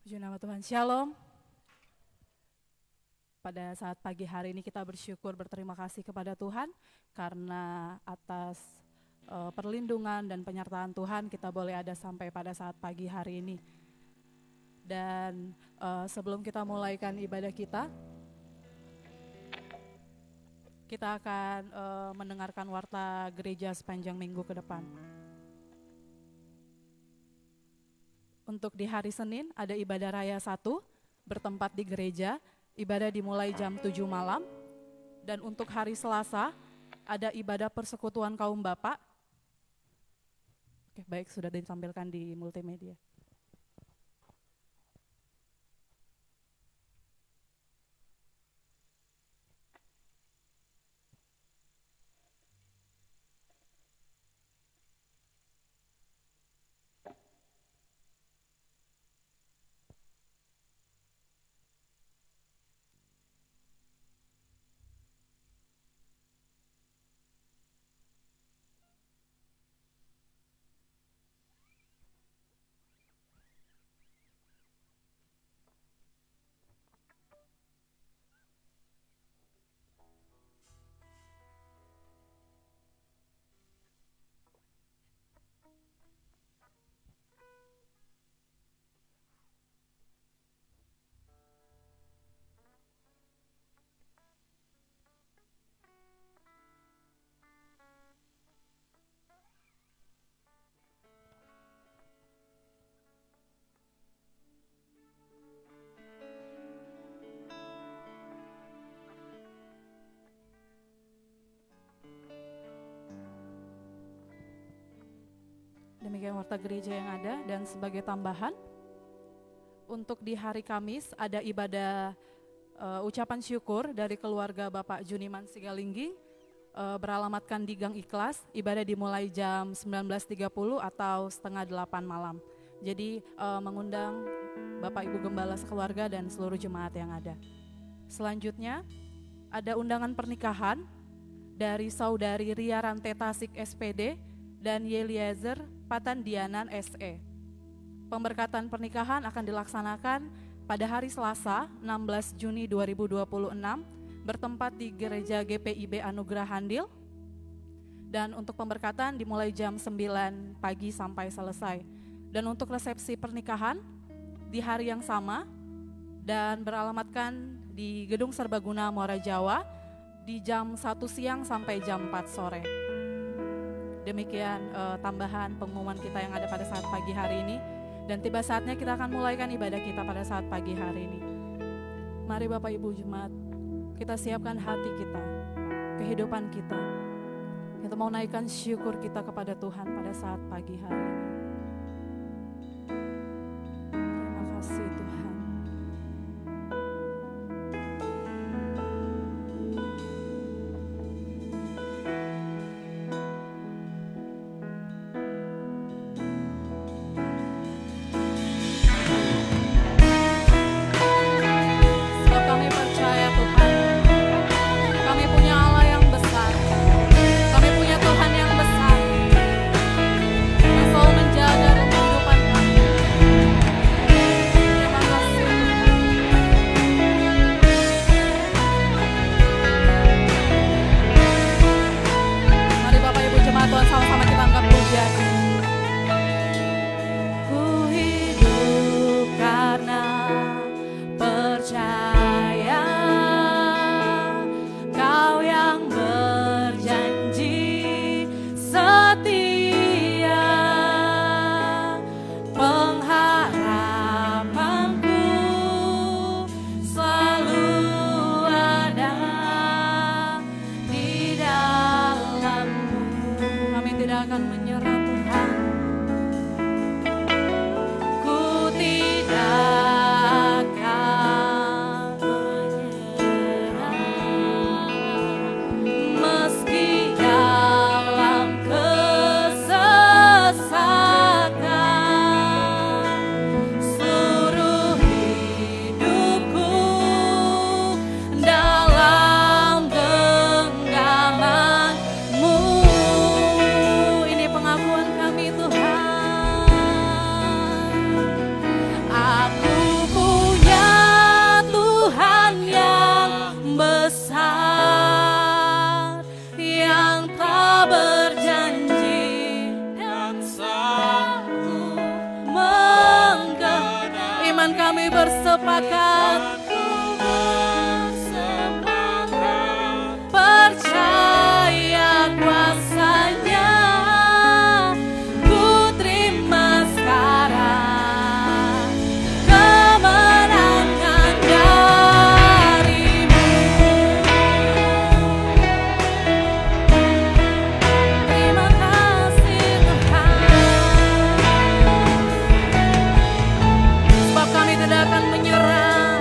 Puji nama Tuhan. Shalom. Pada saat pagi hari ini kita bersyukur, berterima kasih kepada Tuhan karena atas perlindungan dan penyertaan Tuhan kita boleh ada sampai pada saat pagi hari ini. Dan sebelum kita mulaikan ibadah kita akan mendengarkan warta gereja sepanjang minggu ke depan. Untuk di hari Senin ada ibadah raya 1 bertempat di gereja, ibadah dimulai jam 7 malam. Dan untuk hari Selasa ada ibadah persekutuan kaum Bapak. Oke, baik, sudah ditampilkan di multimedia. Demikian warta gereja yang ada, dan sebagai tambahan untuk di hari Kamis ada ibadah ucapan syukur dari keluarga Bapak Juniman Sigalingging beralamatkan di Gang Ikhlas. Ibadah dimulai jam 19.30 atau setengah 8 malam. Jadi mengundang Bapak Ibu Gembala sekeluarga dan seluruh jemaat yang ada. Selanjutnya ada undangan pernikahan dari Saudari Ria Rantetasik SPD dan Yeliezer Patandianan SE. Pemberkatan pernikahan akan dilaksanakan pada hari Selasa 16 Juni 2026 bertempat di Gereja GPIB Anugerah Handil. Dan untuk pemberkatan dimulai jam 9 pagi sampai selesai. Dan untuk resepsi pernikahan di hari yang sama dan beralamatkan di Gedung Serbaguna Muara Jawa di jam 1 siang sampai jam 4 sore. Demikian tambahan pengumuman kita yang ada pada saat pagi hari ini. Dan tiba saatnya kita akan mulaikan ibadah kita pada saat pagi hari ini. Mari Bapak Ibu Jemaat, kita siapkan hati kita, kehidupan kita. Kita mau naikkan syukur kita kepada Tuhan pada saat pagi hari ini. Terima kasih Tuhan. Kami punya Tuhan yang besar, yang selalu akan ku bersemangat, percaya kuasanya, ku terima sekarang kemenangan darimu. Terima kasih Tuhan, sebab kami tidak akan menyerah,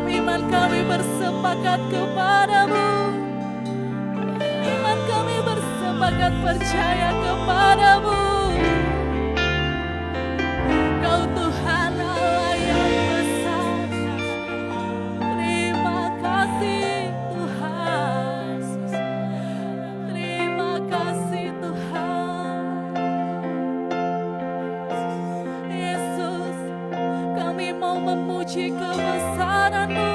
dalam iman kami bersepakat kepadamu. Iman kami bersepakat percaya kepadamu. Kau Tuhan Allah yang besar. Terima kasih Tuhan. Terima kasih Tuhan. Yesus, kami mau memuji kebesaran-Mu.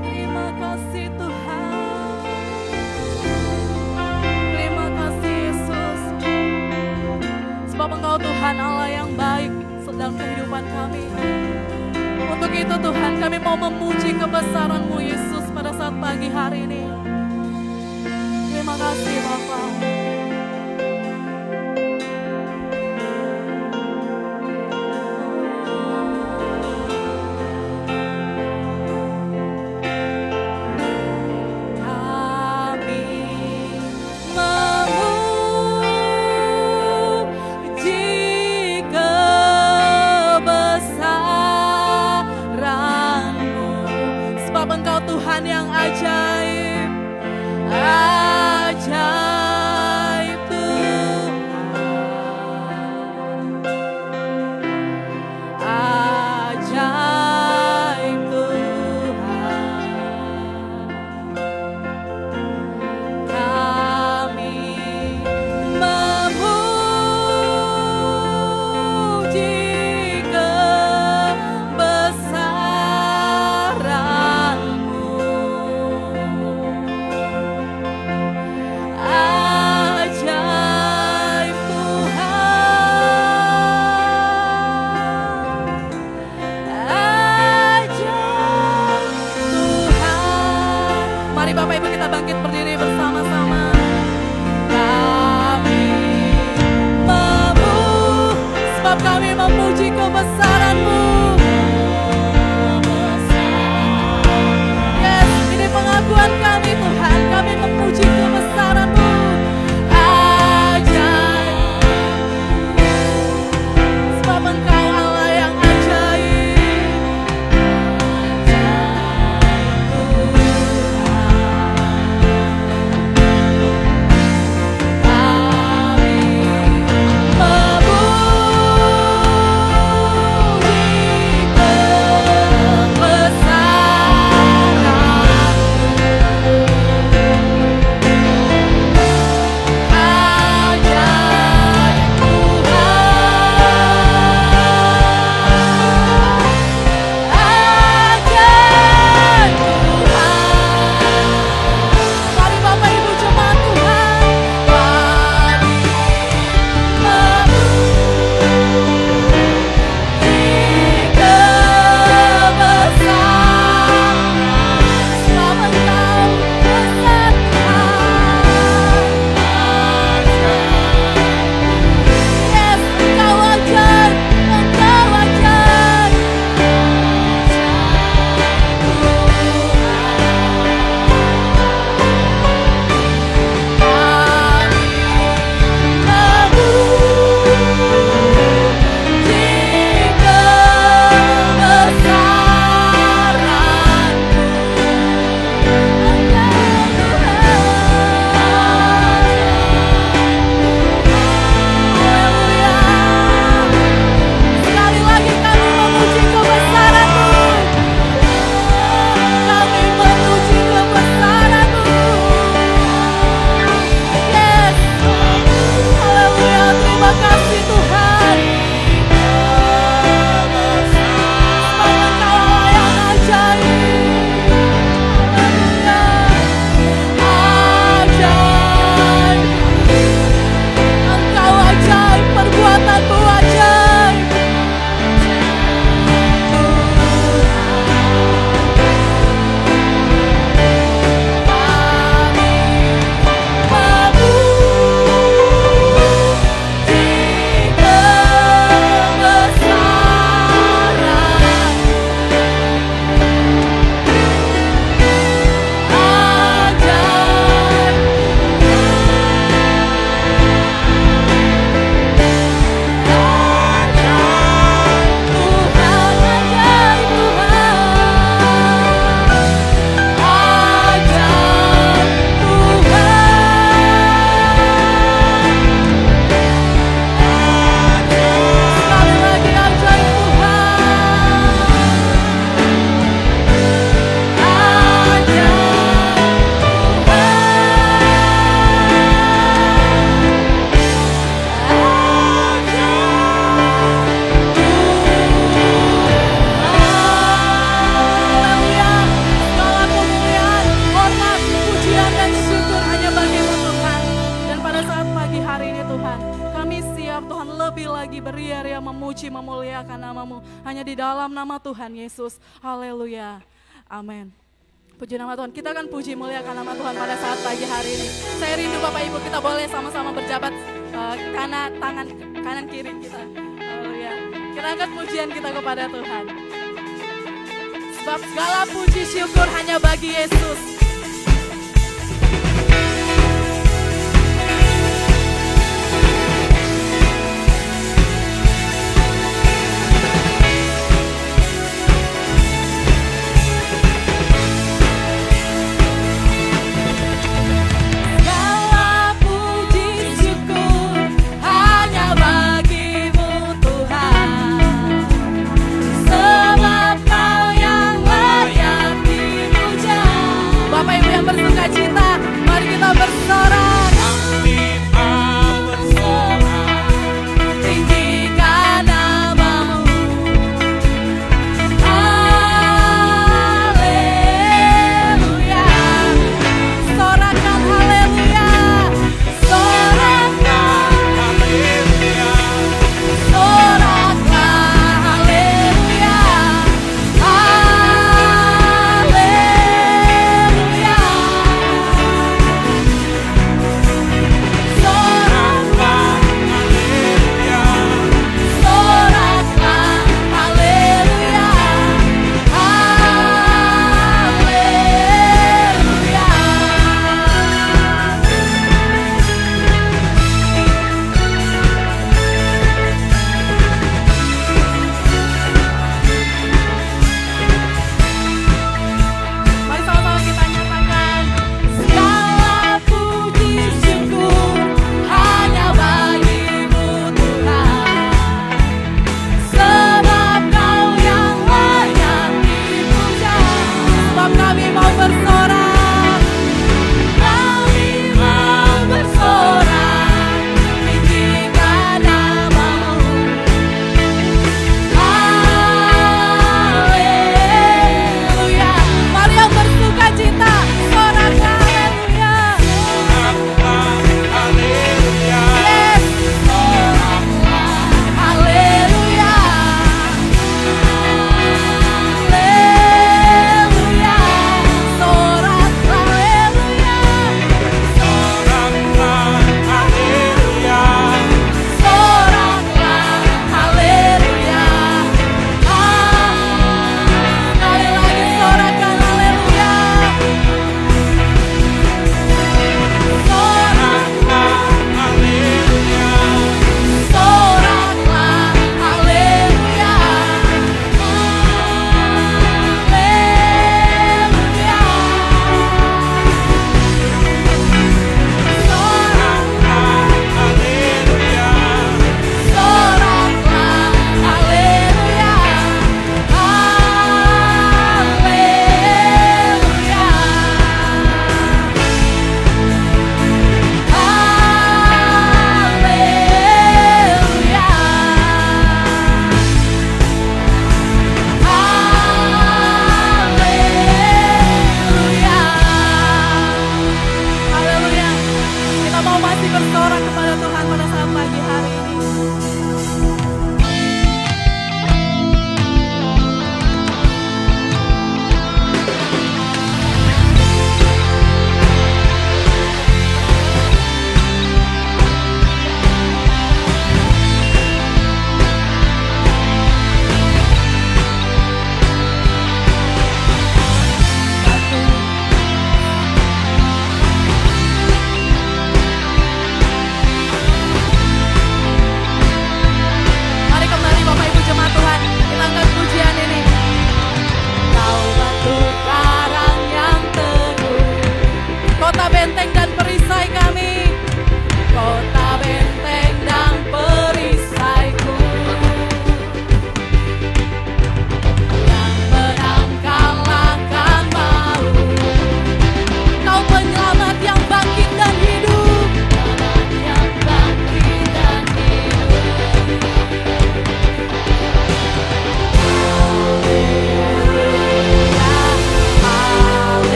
Terima kasih Tuhan. Terima kasih Yesus. Sebab Engkau Tuhan Allah yang baik sedang kehidupan kami. Untuk itu Tuhan kami mau memuji kebesaran-Mu Yesus pada saat pagi hari ini. Terima kasih Bapa. Tuhan yang ajaib, ajaib Tuhan, ajaib Tuhan. Kami memuji kebesaran Bapak Ibu, kita bangkit berdiri bersama-sama. Kami sebab kami memuji kebesaran-Mu. Yes, ini pengakuan kami Tuhan, kami memuji kebesaran-Mu. Ajaib, sebab Engkau Allah yang ajaib. Memuji memuliakan nama-Mu. Hanya di dalam nama Tuhan Yesus. Haleluya. Amin. Puji nama Tuhan. Kita akan puji muliakan nama Tuhan pada saat pagi hari ini. Saya rindu Bapak Ibu, kita boleh sama-sama berjabat tangan kanan kiri kita. Haleluya. Kita angkat pujian kita kepada Tuhan. Sebab segala puji syukur hanya bagi Yesus.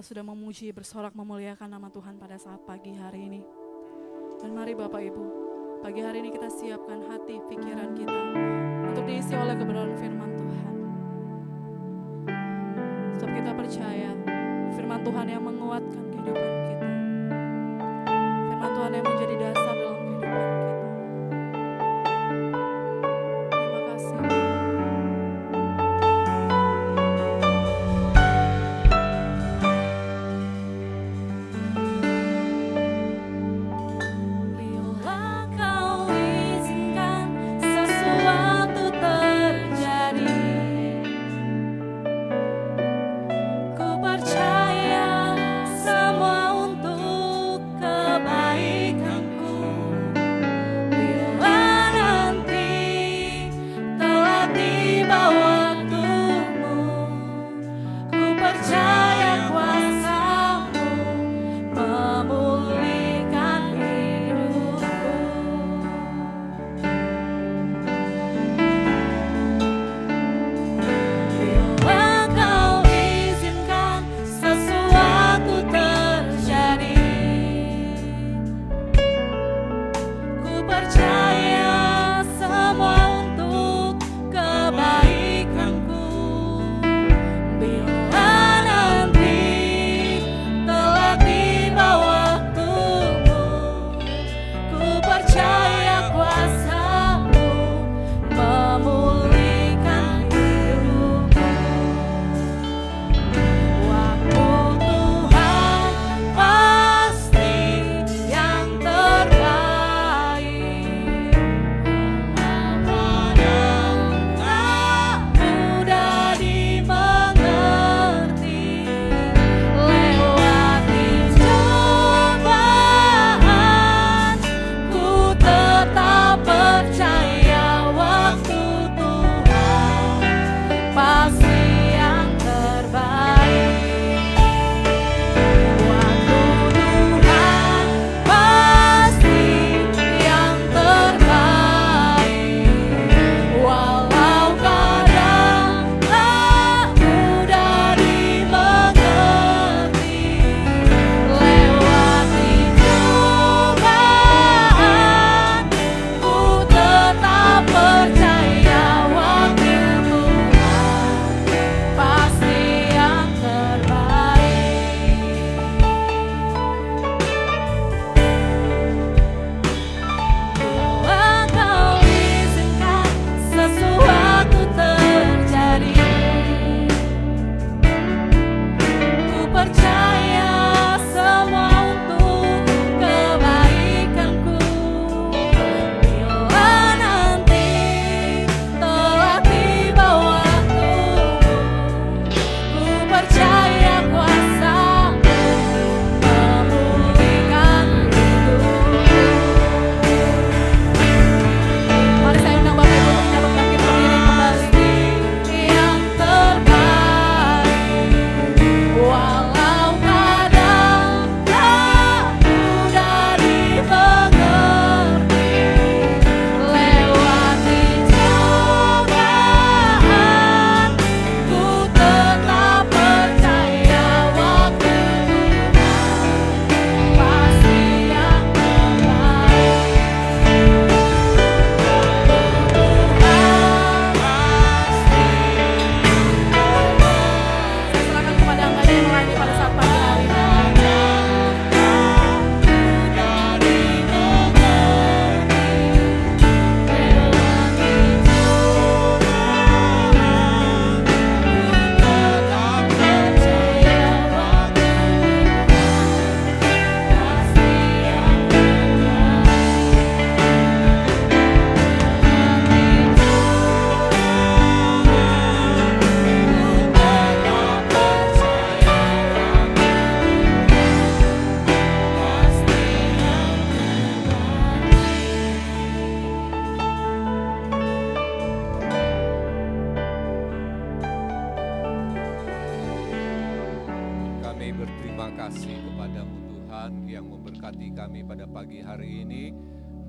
kita sudah memuji, bersorak memuliakan nama Tuhan pada saat pagi hari ini. Dan mari Bapak Ibu, pagi hari ini kita siapkan hati, pikiran kita untuk diisi oleh kebenaran firman Tuhan. Sebab kita percaya firman Tuhan yang menguatkan kehidupan kita. Firman Tuhan yang menjadi dasar dalam kehidupan kita. Terima kasih.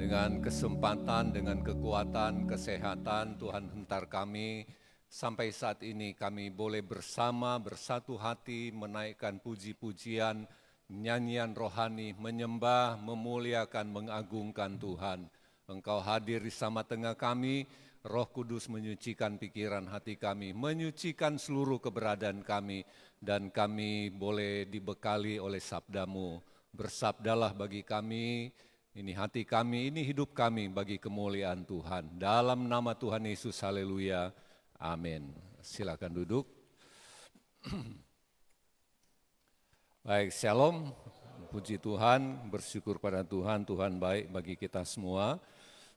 Dengan kesempatan, dengan kekuatan, kesehatan, Tuhan hentar kami sampai saat ini kami boleh bersama bersatu hati menaikkan puji-pujian, nyanyian rohani, menyembah, memuliakan, mengagungkan Tuhan. Engkau hadir di sama tengah kami, Roh Kudus menyucikan pikiran hati kami, menyucikan seluruh keberadaan kami, dan kami boleh dibekali oleh sabdamu. Bersabdalah bagi kami, ini hati kami, ini hidup kami bagi kemuliaan Tuhan. Dalam nama Tuhan Yesus, haleluya. Amin. Silakan duduk. Baik, shalom. Puji Tuhan, bersyukur pada Tuhan, Tuhan baik bagi kita semua.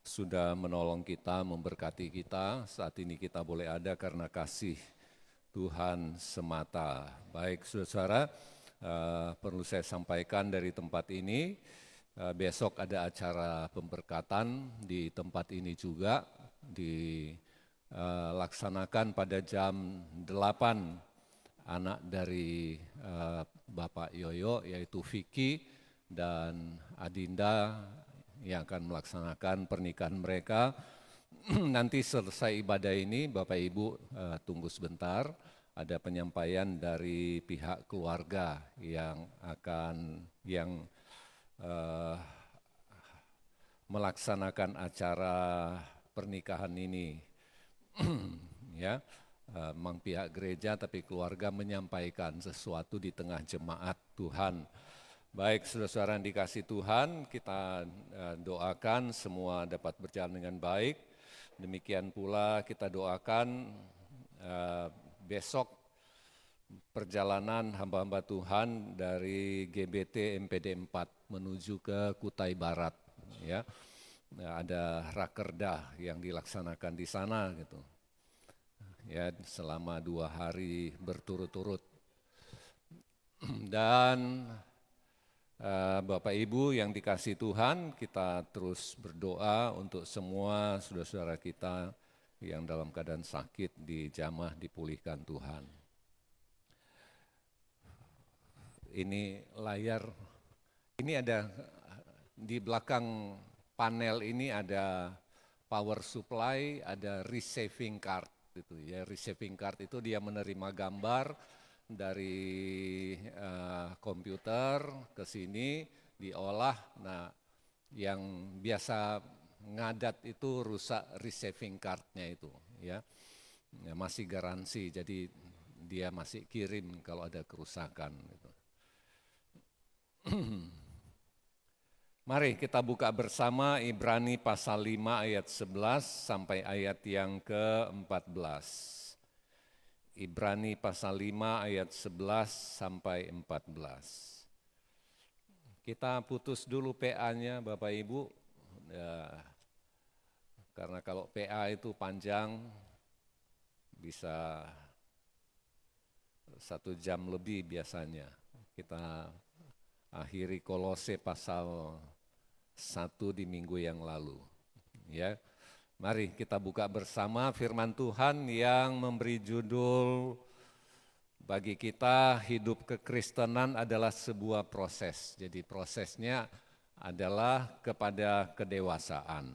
Sudah menolong kita, memberkati kita. Saat ini kita boleh ada karena kasih Tuhan semata. Baik, saudara-saudara, perlu saya sampaikan dari tempat ini, besok ada acara pemberkatan di tempat ini juga, dilaksanakan pada jam 8. Anak dari Bapak Yoyo, yaitu Vicky dan Adinda, yang akan melaksanakan pernikahan mereka. Nanti selesai ibadah ini, Bapak Ibu tunggu sebentar, ada penyampaian dari pihak keluarga yang melaksanakan acara pernikahan ini. Ya, memang pihak gereja tapi keluarga menyampaikan sesuatu di tengah jemaat Tuhan. Baik, saudara-saudara yang dikasih Tuhan, kita doakan semua dapat berjalan dengan baik. Demikian pula kita doakan besok perjalanan hamba-hamba Tuhan dari GBT MPD 4 menuju ke Kutai Barat. Ya, ada rakerdah yang dilaksanakan di sana gitu. Ya, selama 2 hari berturut-turut. Dan Bapak Ibu yang dikasih Tuhan, kita terus berdoa untuk semua saudara-saudara kita yang dalam keadaan sakit dijamah dipulihkan Tuhan. Ini layar, ini ada di belakang panel ini ada power supply, ada receiving card gitu ya. Receiving card itu dia menerima gambar dari komputer ke sini diolah. Nah, yang biasa ngadat itu rusak receiving cardnya itu ya. Masih garansi, jadi dia masih kirim kalau ada kerusakan gitu. Mari kita buka bersama Ibrani pasal 5 ayat 11 sampai ayat yang ke-14. Ibrani pasal 5 ayat 11 sampai 14. Kita putus dulu PA-nya Bapak Ibu, ya, karena kalau PA itu panjang bisa 1 jam lebih biasanya. Kita akhiri Kolose pasal 1 di minggu yang lalu. Ya. Mari kita buka bersama firman Tuhan yang memberi judul bagi kita hidup kekristenan adalah sebuah proses. Jadi prosesnya adalah kepada kedewasaan.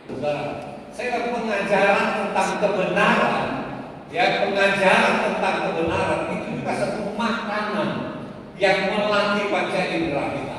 Saudara, saya pengajaran tentang kebenaran, ya pengajaran tentang kebenaran itu juga satu makanan yang melatih panca indera kita.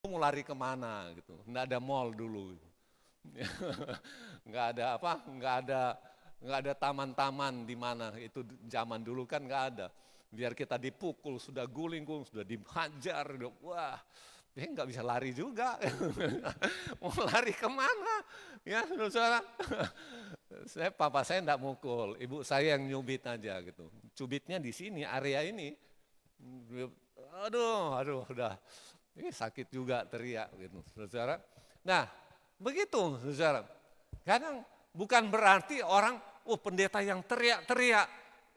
Mau lari kemana gitu, nggak ada mall dulu, nggak ada apa, nggak ada taman-taman di mana itu zaman dulu kan nggak ada. Biar kita dipukul, sudah guling-guling, sudah dihajar, wah, ya nggak bisa lari juga. Mau lari kemana? Ya, saudara. Papa saya nggak mukul, ibu saya yang nyubit aja gitu. Cubitnya di sini, area ini. Aduh, udah. Ini sakit juga teriak gitu, saudara. Nah, begitu, saudara. Kadang bukan berarti orang, pendeta yang teriak-teriak,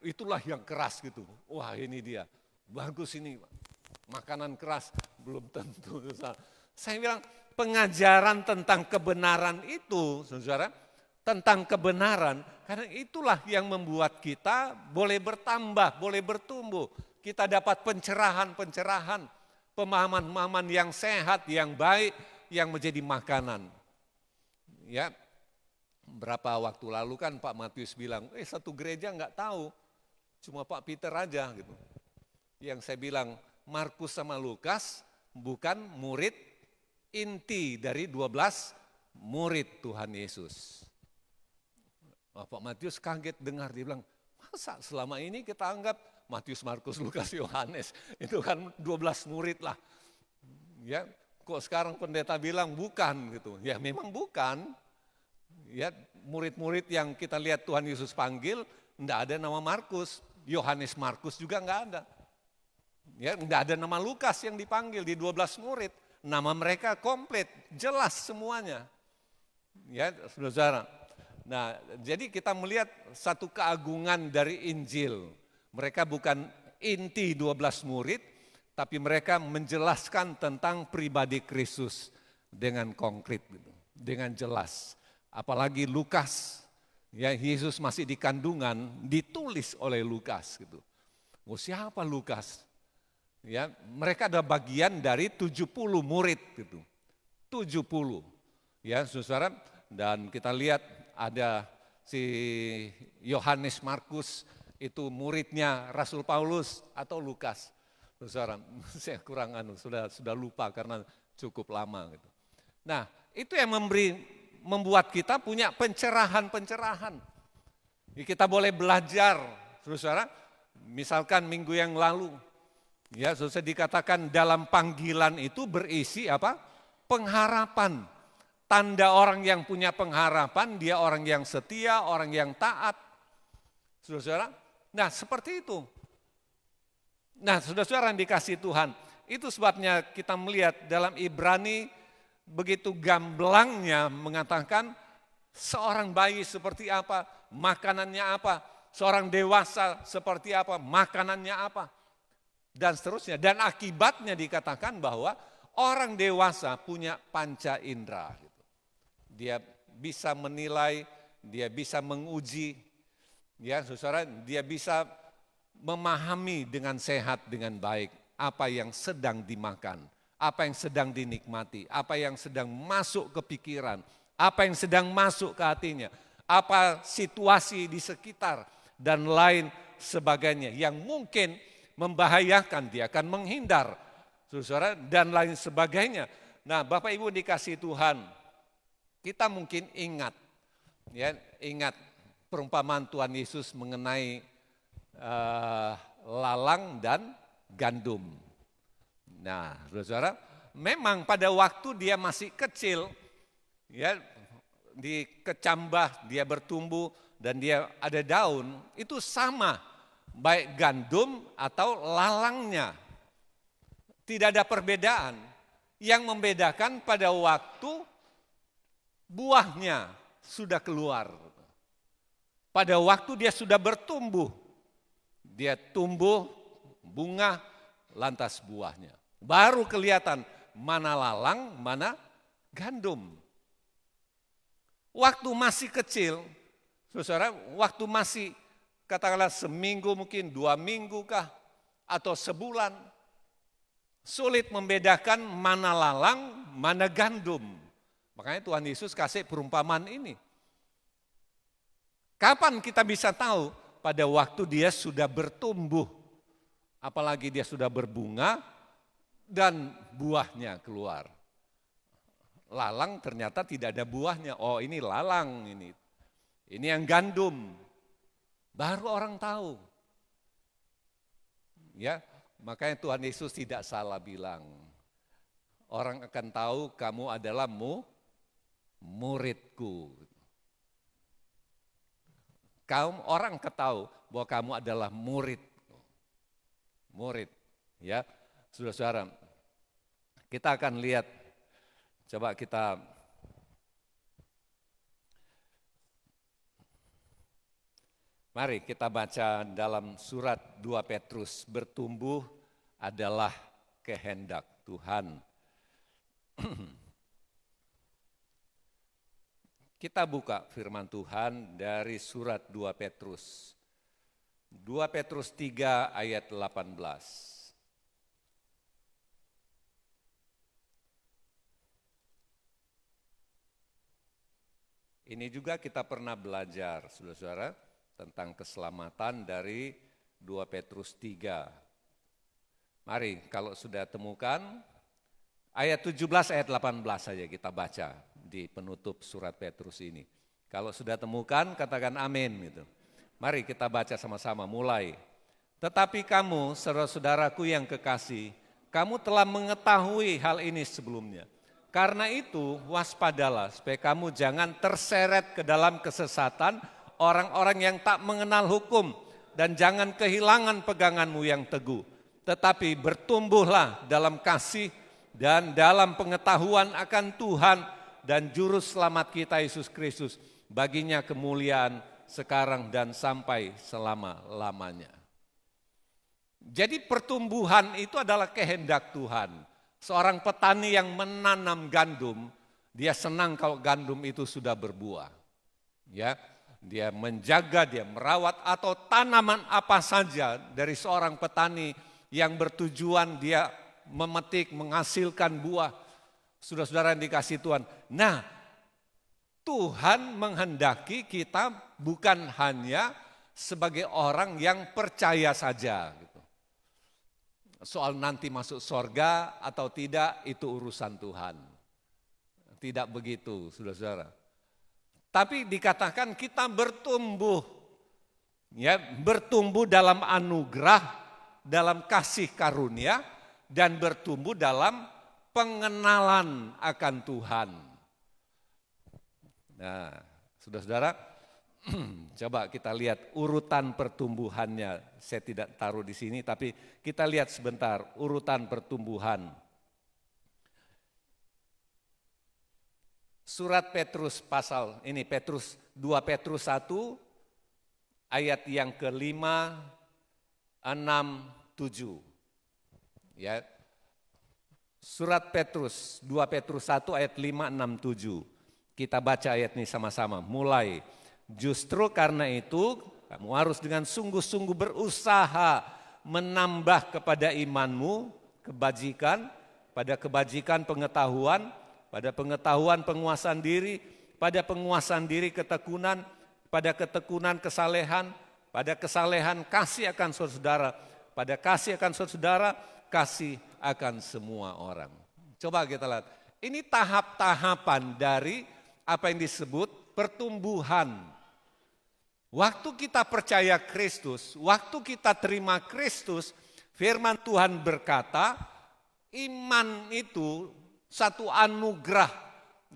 itulah yang keras gitu. Wah ini dia, bagus ini, makanan keras, belum tentu. Saudara. Saya bilang pengajaran tentang kebenaran itu, saudara, tentang kebenaran, karena itulah yang membuat kita boleh bertambah, boleh bertumbuh. Kita dapat pencerahan-pencerahan, pemahaman-pemahaman yang sehat, yang baik, yang menjadi makanan. Ya, berapa waktu lalu kan Pak Matius bilang, satu gereja nggak tahu, cuma Pak Peter aja gitu. Yang saya bilang, Markus sama Lukas bukan murid inti dari 12 murid Tuhan Yesus. Pak Matius kaget dengar, dia bilang, masa selama ini kita anggap Matius, Markus, Lukas, Yohanes, itu kan 12 murid lah. Ya, kok sekarang pendeta bilang bukan gitu. Ya memang bukan. Ya, murid-murid yang kita lihat Tuhan Yesus panggil, enggak ada nama Markus, Yohanes Markus juga enggak ada. Ya, enggak ada nama Lukas yang dipanggil di 12 murid. Nama mereka komplit, jelas semuanya. Ya, saudara. Nah, jadi kita melihat satu keagungan dari Injil. Mereka bukan inti 12 murid, tapi mereka menjelaskan tentang pribadi Kristus dengan konkret, dengan jelas. Apalagi Lukas, ya Yesus masih di kandungan, ditulis oleh Lukas gitu. Siapa Lukas? Ya, mereka ada bagian dari 70 murid gitu. 70. Ya, saudara, dan kita lihat ada si Yohanes Markus, itu muridnya Rasul Paulus atau Lukas. Saudara, saya kurang sudah lupa karena cukup lama gitu. Nah, itu yang membuat kita punya pencerahan-pencerahan. Kita boleh belajar, saudara. Misalkan minggu yang lalu, ya saudara dikatakan dalam panggilan itu berisi apa? Pengharapan. Tanda orang yang punya pengharapan, dia orang yang setia, orang yang taat. Saudara, nah seperti itu. Nah saudara-saudara yang dikasih Tuhan, itu sebabnya kita melihat dalam Ibrani begitu gamblangnya mengatakan seorang bayi seperti apa, makanannya apa, seorang dewasa seperti apa, makanannya apa, dan seterusnya. Dan akibatnya dikatakan bahwa orang dewasa punya panca indera. Dia bisa menilai, dia bisa menguji, ya saudara, dia bisa memahami dengan sehat, dengan baik apa yang sedang dimakan, apa yang sedang dinikmati, apa yang sedang masuk ke pikiran, apa yang sedang masuk ke hatinya, apa situasi di sekitar dan lain sebagainya yang mungkin membahayakan, dia akan menghindar, saudara, dan lain sebagainya. Nah, Bapak Ibu dikasih Tuhan, kita mungkin ingat perumpamaan Tuhan Yesus mengenai lalang dan gandum. Nah, saudara, memang pada waktu dia masih kecil, ya, di kecambah dia bertumbuh dan dia ada daun, itu sama baik gandum atau lalangnya. Tidak ada perbedaan. Yang membedakan pada waktu buahnya sudah keluar. Pada waktu dia sudah bertumbuh, dia tumbuh, bunga, lantas buahnya. Baru kelihatan mana lalang, mana gandum. Waktu masih kecil, saudara, waktu masih katakanlah seminggu mungkin 2 minggu kah atau sebulan, sulit membedakan mana lalang, mana gandum. Makanya Tuhan Yesus kasih perumpamaan ini. Kapan kita bisa tahu? Pada waktu dia sudah bertumbuh, apalagi dia sudah berbunga dan buahnya keluar. Lalang ternyata tidak ada buahnya. Oh, ini lalang ini. Ini yang gandum. Baru orang tahu. Ya, makanya Tuhan Yesus tidak salah bilang. Orang akan tahu kamu adalah muridku. Orang ketahui bahwa kamu adalah murid. Murid, ya. Saudara-saudara, kita akan lihat, coba kita mari kita baca dalam surat 2 Petrus, bertumbuh adalah kehendak Tuhan. Kita buka firman Tuhan dari surat 2 Petrus. 2 Petrus 3 ayat 18. Ini juga kita pernah belajar, saudara-saudara, tentang keselamatan dari 2 Petrus 3. Mari kalau sudah temukan, ayat 17, ayat 18 saja kita baca di penutup surat Petrus ini. Kalau sudah temukan, katakan amin. Gitu. Mari kita baca sama-sama, mulai. Tetapi kamu, saudara-saudaraku yang kekasih, kamu telah mengetahui hal ini sebelumnya. Karena itu waspadalah supaya kamu jangan terseret ke dalam kesesatan orang-orang yang tak mengenal hukum dan jangan kehilangan peganganmu yang teguh. Tetapi bertumbuhlah dalam kasih dan dalam pengetahuan akan Tuhan dan Juru Selamat kita Yesus Kristus. Baginya kemuliaan sekarang dan sampai selama-lamanya. Jadi pertumbuhan itu adalah kehendak Tuhan. Seorang petani yang menanam gandum, dia senang kalau gandum itu sudah berbuah. Ya, dia menjaga, dia merawat atau tanaman apa saja dari seorang petani yang bertujuan dia memetik, menghasilkan buah. Saudara-saudara yang dikasih Tuhan. Nah, Tuhan menghendaki kita bukan hanya sebagai orang yang percaya saja. Soal nanti masuk surga atau tidak itu urusan Tuhan. Tidak begitu, saudara-saudara. Tapi dikatakan kita bertumbuh, ya, bertumbuh dalam anugerah, dalam kasih karunia, dan bertumbuh dalam pengenalan akan Tuhan. Nah, saudara-saudara, coba kita lihat urutan pertumbuhannya. Saya tidak taruh di sini, tapi kita lihat sebentar urutan pertumbuhan. Surat Petrus pasal ini, 2 Petrus 1 ayat yang ke-5, 6, 7. Ya. Surat Petrus, 2 Petrus 1 ayat 5, 6, 7. Kita baca ayat ini sama-sama, mulai. Justru karena itu Kamu harus dengan sungguh-sungguh berusaha menambah kepada imanmu kebajikan, pada kebajikan pengetahuan, pada pengetahuan penguasaan diri, pada penguasaan diri ketekunan, pada ketekunan kesalehan, pada kesalehan kasih akan saudara, pada kasih akan saudara, kasih akan semua orang. Coba kita lihat, ini tahap-tahapan dari apa yang disebut pertumbuhan. Waktu kita percaya Kristus, waktu kita terima Kristus, firman Tuhan berkata, iman itu satu anugerah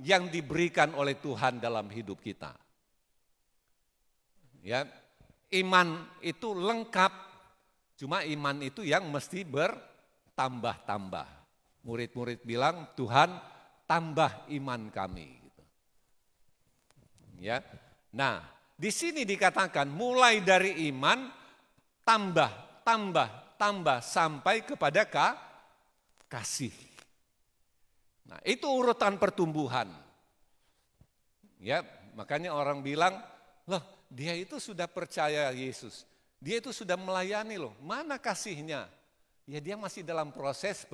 yang diberikan oleh Tuhan dalam hidup kita. Ya, iman itu lengkap, cuma iman itu yang mesti bertambah-tambah. Murid-murid bilang, Tuhan tambah iman kami. Ya, nah. Di sini dikatakan mulai dari iman tambah sampai kepada kasih. Nah, itu urutan pertumbuhan. Ya, makanya orang bilang, loh, dia itu sudah percaya Yesus. Dia itu sudah melayani loh. Mana kasihnya? Ya, dia masih dalam proses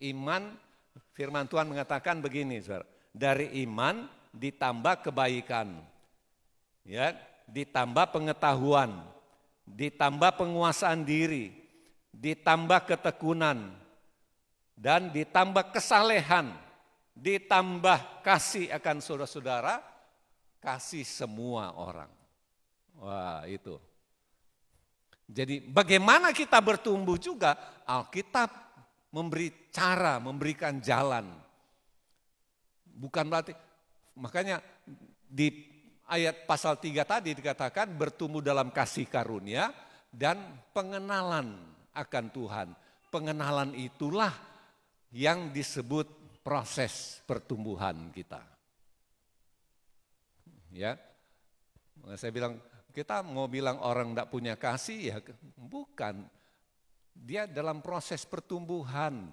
iman. Firman Tuhan mengatakan begini, saudara. Dari iman ditambah kebaikan. Ya, ditambah pengetahuan, ditambah penguasaan diri, ditambah ketekunan, dan ditambah kesalehan, ditambah kasih akan saudara-saudara, kasih semua orang. Wah, itu. Jadi bagaimana kita bertumbuh juga, Alkitab memberi cara, memberikan jalan. Bukan berarti, makanya di ayat pasal 3 tadi dikatakan bertumbuh dalam kasih karunia dan pengenalan akan Tuhan. Pengenalan itulah yang disebut proses pertumbuhan kita. Ya, saya bilang, kita mau bilang orang tidak punya kasih, ya bukan. Dia dalam proses pertumbuhan.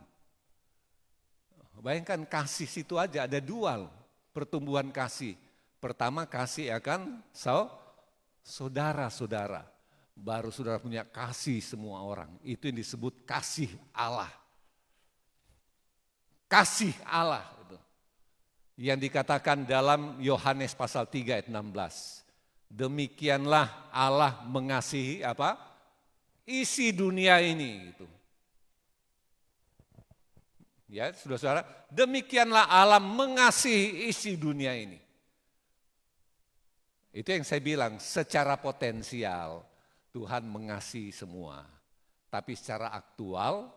Bayangkan kasih situ aja ada dua pertumbuhan kasih. Pertama kasih akan saudara-saudara. Baru saudara punya kasih semua orang. Itu yang disebut kasih Allah. Kasih Allah. Yang dikatakan dalam Yohanes pasal 3 ayat 16. Demikianlah Allah mengasihi apa? Isi dunia ini. Gitu. Ya, saudara-saudara, demikianlah Allah mengasihi isi dunia ini. Itu yang saya bilang, secara potensial Tuhan mengasihi semua. Tapi secara aktual,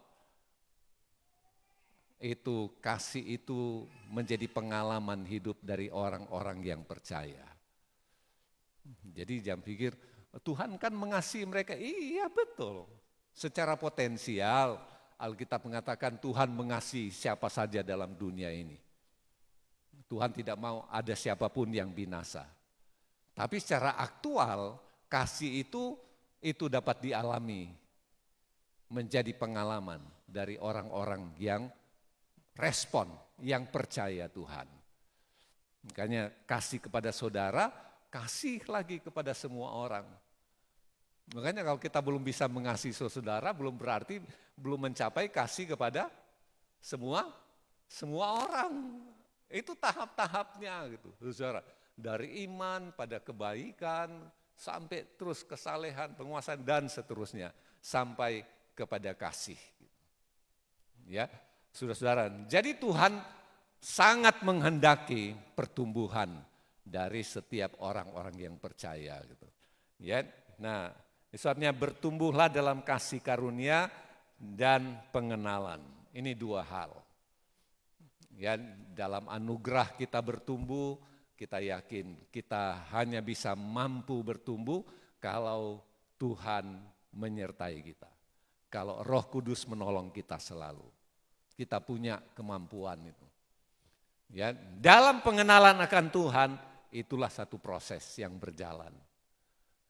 itu kasih itu menjadi pengalaman hidup dari orang-orang yang percaya. Jadi jangan pikir, Tuhan kan mengasihi mereka. Iya betul, secara potensial Alkitab mengatakan Tuhan mengasihi siapa saja dalam dunia ini. Tuhan tidak mau ada siapapun yang binasa. Tapi secara aktual kasih itu dapat dialami menjadi pengalaman dari orang-orang yang respon, yang percaya Tuhan. Makanya kasih kepada saudara, kasih lagi kepada semua orang. Makanya kalau kita belum bisa mengasihi saudara, belum berarti belum mencapai kasih kepada semua orang. Itu tahap-tahapnya gitu, saudara. Dari iman pada kebaikan, sampai terus kesalehan, penguasaan dan seterusnya. Sampai kepada kasih. Ya, saudara-saudara. Jadi Tuhan sangat menghendaki pertumbuhan dari setiap orang-orang yang percaya. Gitu. Ya, nah, sebabnya bertumbuhlah dalam kasih karunia dan pengenalan. Ini dua hal. Ya, dalam anugerah kita bertumbuh, kita yakin kita hanya bisa mampu bertumbuh kalau Tuhan menyertai kita. Kalau Roh Kudus menolong kita selalu. Kita punya kemampuan itu. Ya, dalam pengenalan akan Tuhan, itulah satu proses yang berjalan.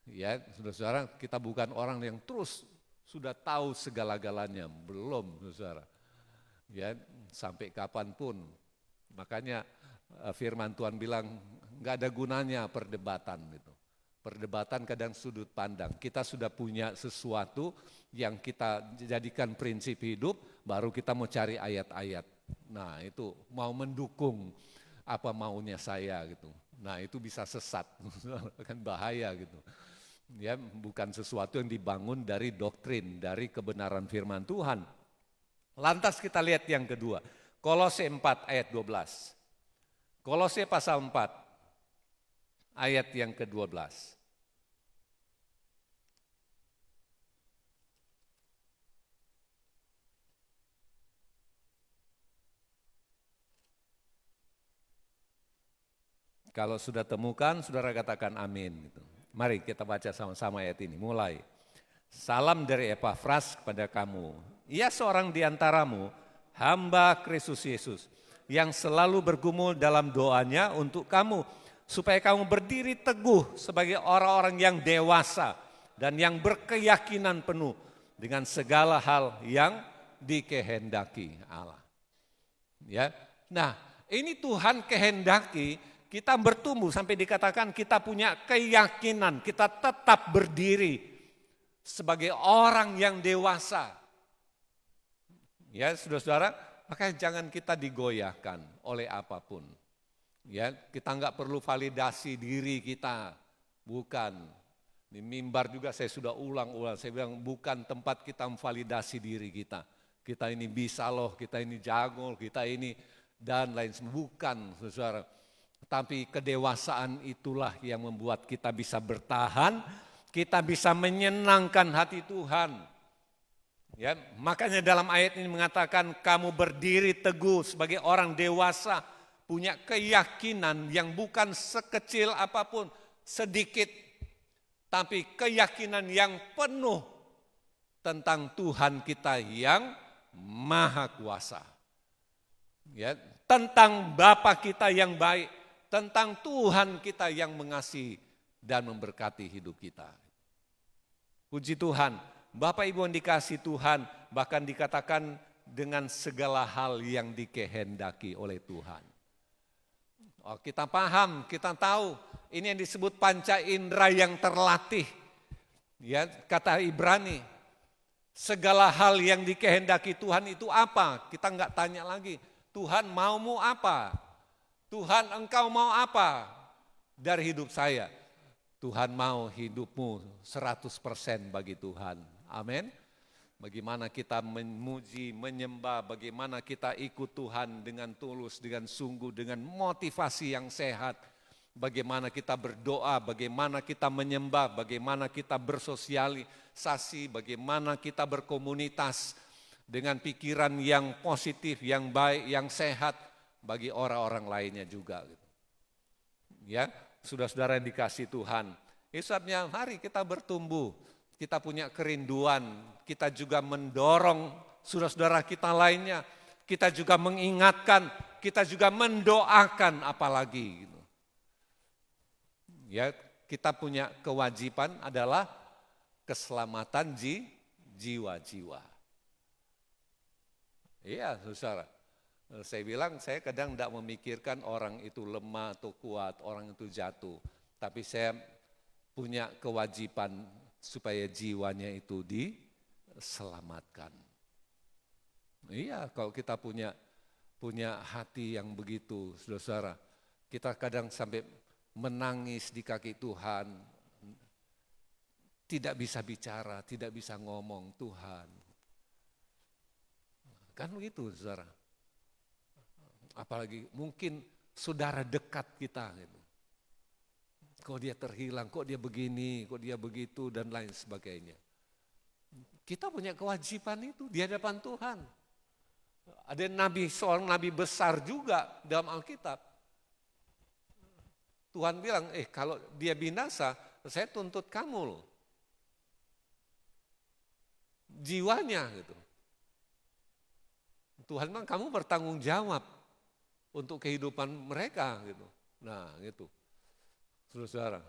Ya, saudara-saudara, kita bukan orang yang terus sudah tahu segala-galanya, belum, saudara. Ya, sampai kapanpun. Makanya firman Tuhan bilang, nggak ada gunanya perdebatan itu. Perdebatan kadang sudut pandang. Kita sudah punya sesuatu yang kita jadikan prinsip hidup, baru kita mau cari ayat-ayat. Nah itu mau mendukung apa maunya saya gitu. Nah itu bisa sesat, kan bahaya gitu. Ya, bukan sesuatu yang dibangun dari doktrin, dari kebenaran firman Tuhan. Lantas kita lihat yang kedua, Kolose 4 ayat 12. Kolose pasal 4 ayat yang ke-12. Kalau sudah temukan, saudara katakan amin. Gitu. Mari kita baca sama-sama ayat ini, mulai. Salam dari Epafras kepada kamu. Ia seorang di antaramu, hamba Kristus Yesus, yang selalu bergumul dalam doanya untuk kamu, supaya kamu berdiri teguh sebagai orang-orang yang dewasa dan yang berkeyakinan penuh dengan segala hal yang dikehendaki Allah. Ya. Nah, ini Tuhan kehendaki kita bertumbuh sampai dikatakan kita punya keyakinan, kita tetap berdiri sebagai orang yang dewasa. Ya, saudara-saudara, makanya jangan kita digoyahkan oleh apapun. Ya, kita enggak perlu validasi diri kita, bukan. Di mimbar juga saya sudah ulang-ulang, saya bilang bukan tempat kita memvalidasi diri kita. Kita ini bisa loh, kita ini jago, kita ini dan lain sebagainya. Bukan, saudara. Tapi kedewasaan itulah yang membuat kita bisa bertahan, kita bisa menyenangkan hati Tuhan. Ya, makanya dalam ayat ini mengatakan kamu berdiri teguh sebagai orang dewasa, punya keyakinan yang bukan sekecil apapun, sedikit, tapi keyakinan yang penuh tentang Tuhan kita yang Maha Kuasa. Ya, tentang Bapa kita yang baik, tentang Tuhan kita yang mengasihi dan memberkati hidup kita. Puji Tuhan, Bapak Ibu yang dikasihi Tuhan, bahkan dikatakan dengan segala hal yang dikehendaki oleh Tuhan. Oh, kita paham, kita tahu, ini yang disebut panca indera yang terlatih. Ya, kata Ibrani, segala hal yang dikehendaki Tuhan itu apa? Kita enggak tanya lagi, Tuhan maumu apa? Tuhan engkau mau apa dari hidup saya? Tuhan mau hidupmu 100% bagi Tuhan. Amin. Bagaimana kita memuji, menyembah, bagaimana kita ikut Tuhan dengan tulus, dengan sungguh, dengan motivasi yang sehat. Bagaimana kita berdoa, bagaimana kita menyembah, bagaimana kita bersosialisasi, bagaimana kita berkomunitas dengan pikiran yang positif, yang baik, yang sehat bagi orang-orang lainnya juga. Ya, saudara-saudara yang dikasihi Tuhan, hisapnya mari kita bertumbuh, kita punya kerinduan, kita juga mendorong saudara-saudara kita lainnya, kita juga mengingatkan, kita juga mendoakan apalagi. Ya, kita punya kewajiban adalah keselamatan jiwa-jiwa. Iya, saudara. Saya bilang saya kadang tidak memikirkan orang itu lemah atau kuat, orang itu jatuh. Tapi saya punya kewajiban supaya jiwanya itu diselamatkan. Iya, kalau kita punya hati yang begitu, saudara, kita kadang sampai menangis di kaki Tuhan, tidak bisa bicara, tidak bisa ngomong, Tuhan. Kan begitu, saudara. Apalagi mungkin saudara dekat kita. Gitu. Kok dia terhilang, kok dia begini, kok dia begitu, dan lain sebagainya. Kita punya kewajiban itu di hadapan Tuhan. Ada seorang nabi besar juga dalam Alkitab. Tuhan bilang, kalau dia binasa, saya tuntut kamu loh. Jiwanya gitu. Tuhan bilang, kamu bertanggung jawab untuk kehidupan mereka gitu. Nah, gitu. Saudara,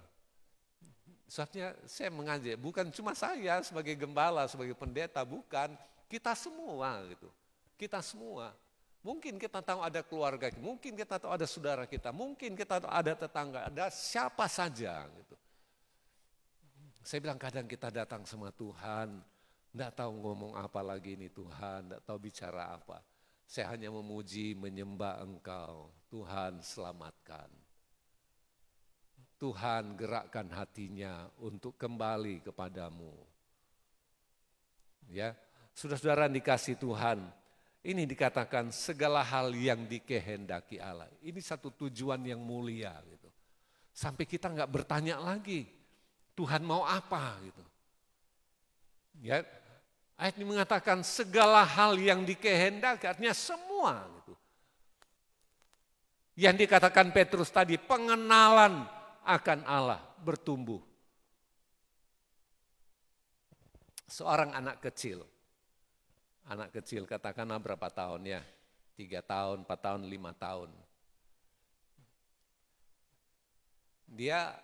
saatnya saya mengajak, bukan cuma saya sebagai gembala, sebagai pendeta, bukan, kita semua gitu. Kita semua. Mungkin kita tahu ada keluarga, mungkin kita tahu ada saudara kita, mungkin kita tahu ada tetangga, ada siapa saja gitu. Saya bilang kadang kita datang sama Tuhan, enggak tahu ngomong apa lagi ini Tuhan, enggak tahu bicara apa. Saya hanya memuji, menyembah Engkau. Tuhan selamatkan. Tuhan gerakkan hatinya untuk kembali kepadamu. Ya, saudara-saudara dikasih Tuhan, ini dikatakan segala hal yang dikehendaki Allah. Ini satu tujuan yang mulia gitu. Sampai kita nggak bertanya lagi, Tuhan mau apa gitu. Ya, ayat ini mengatakan segala hal yang dikehendaki, artinya semua gitu. Yang dikatakan Petrus tadi, pengenalan akan Allah bertumbuh. Seorang anak kecil katakanlah berapa tahun ya, 3 tahun, 4 tahun, 5 tahun. Dia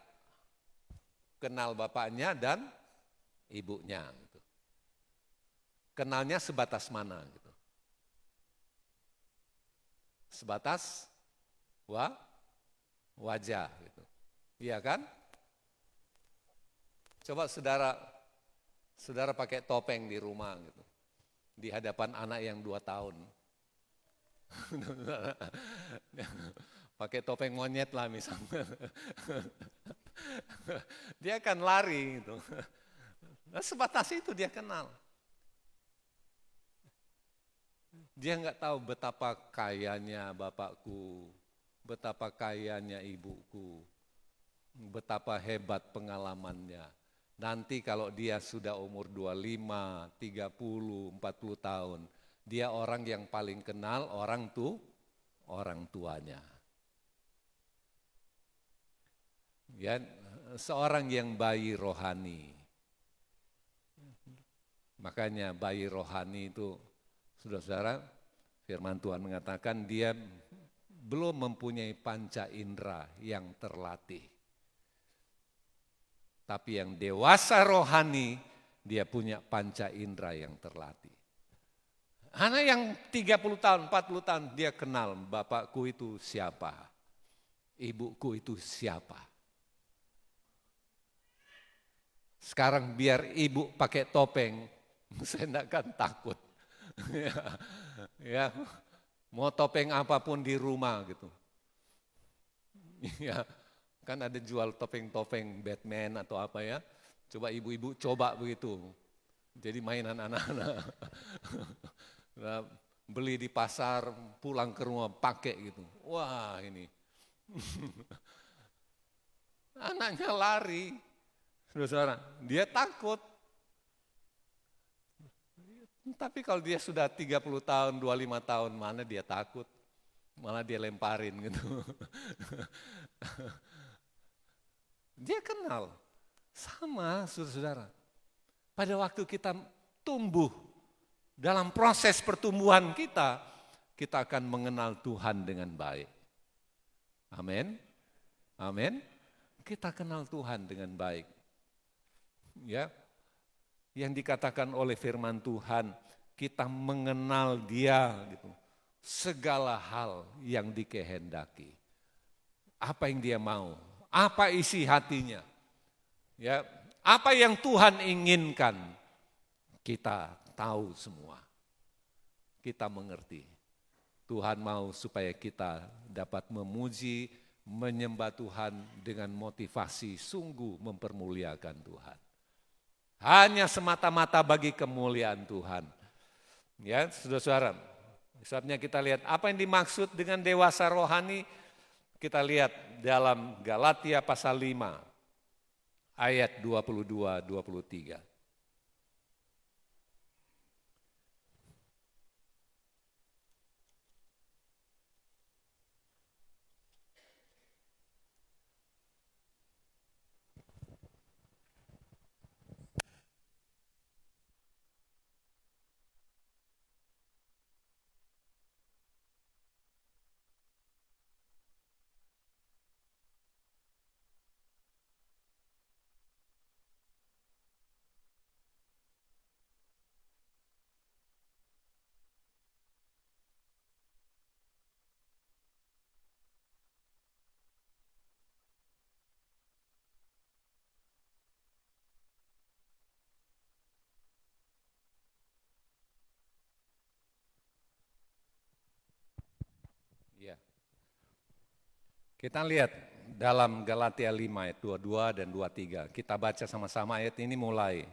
kenal bapaknya dan ibunya. Gitu. Kenalnya sebatas mana? Gitu. Sebatas wajah. Gitu. Iya kan? Coba saudara pakai topeng di rumah gitu. Di hadapan anak yang 2 tahun. Pakai topeng monyet lah misalnya. Dia akan lari gitu. Nah, sebatas itu dia kenal. Dia nggak tahu betapa kayanya bapakku, betapa kayanya ibuku, betapa hebat pengalamannya. Nanti kalau dia sudah umur 25, 30, 40 tahun, dia orang yang paling kenal orang tuanya. Ya, seorang yang bayi rohani. Makanya bayi rohani itu, saudara-saudara, firman Tuhan mengatakan dia belum mempunyai panca indera yang terlatih. Tapi yang dewasa rohani, dia punya panca indera yang terlatih. Anak yang 30 tahun, 40 tahun, dia kenal bapakku itu siapa, ibuku itu siapa. Sekarang biar ibu pakai topeng, saya tidak akan takut. Ya, mau topeng apapun di rumah gitu. Ya, kan ada jual topeng-topeng Batman atau apa ya. Coba ibu-ibu coba begitu. Jadi mainan anak-anak. Nah, beli di pasar, pulang ke rumah pakai gitu. Wah ini. Anaknya lari. Saudara, dia takut. Tapi kalau dia sudah 30 tahun, 25 tahun, mana dia takut. Malah dia lemparin gitu. Dia kenal. Sama saudara-saudara. Pada waktu kita tumbuh, dalam proses pertumbuhan kita akan mengenal Tuhan dengan baik. Amin. Amin. Kita kenal Tuhan dengan baik. Ya, yang dikatakan oleh firman Tuhan, kita mengenal Dia gitu. Segala hal yang dikehendaki. Apa yang Dia mau, apa isi hatinya. Ya, apa yang Tuhan inginkan, kita tahu semua. Kita mengerti. Tuhan mau supaya kita dapat memuji, menyembah Tuhan dengan motivasi sungguh mempermuliakan Tuhan. Hanya semata-mata bagi kemuliaan Tuhan. Ya, saudara-saudara. Sebabnya kita lihat apa yang dimaksud dengan dewasa rohani. Kita lihat dalam Galatia pasal 5 ayat 22-23. Kita lihat dalam Galatia 5 ayat 22 dan 23. Kita baca sama-sama ayat ini mulai.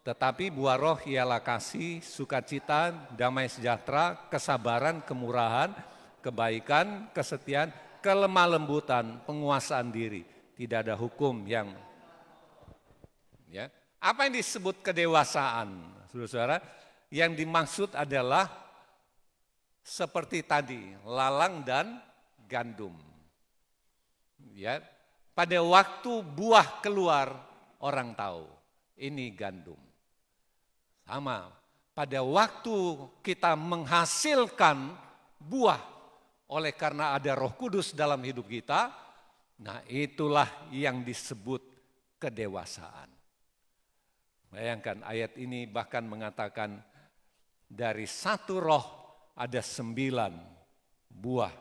Tetapi buah roh ialah kasih, sukacita, damai sejahtera, kesabaran, kemurahan, kebaikan, kesetiaan, kelemah lembutan, penguasaan diri. Tidak ada hukum yang apa yang disebut kedewasaan, saudara-saudara? Yang dimaksud adalah seperti tadi, lalang dan gandum. Ya, pada waktu buah keluar, orang tahu ini gandum. Sama, pada waktu kita menghasilkan buah oleh karena ada Roh Kudus dalam hidup kita, nah itulah yang disebut kedewasaan. Bayangkan ayat ini bahkan mengatakan dari satu roh ada 9 buah.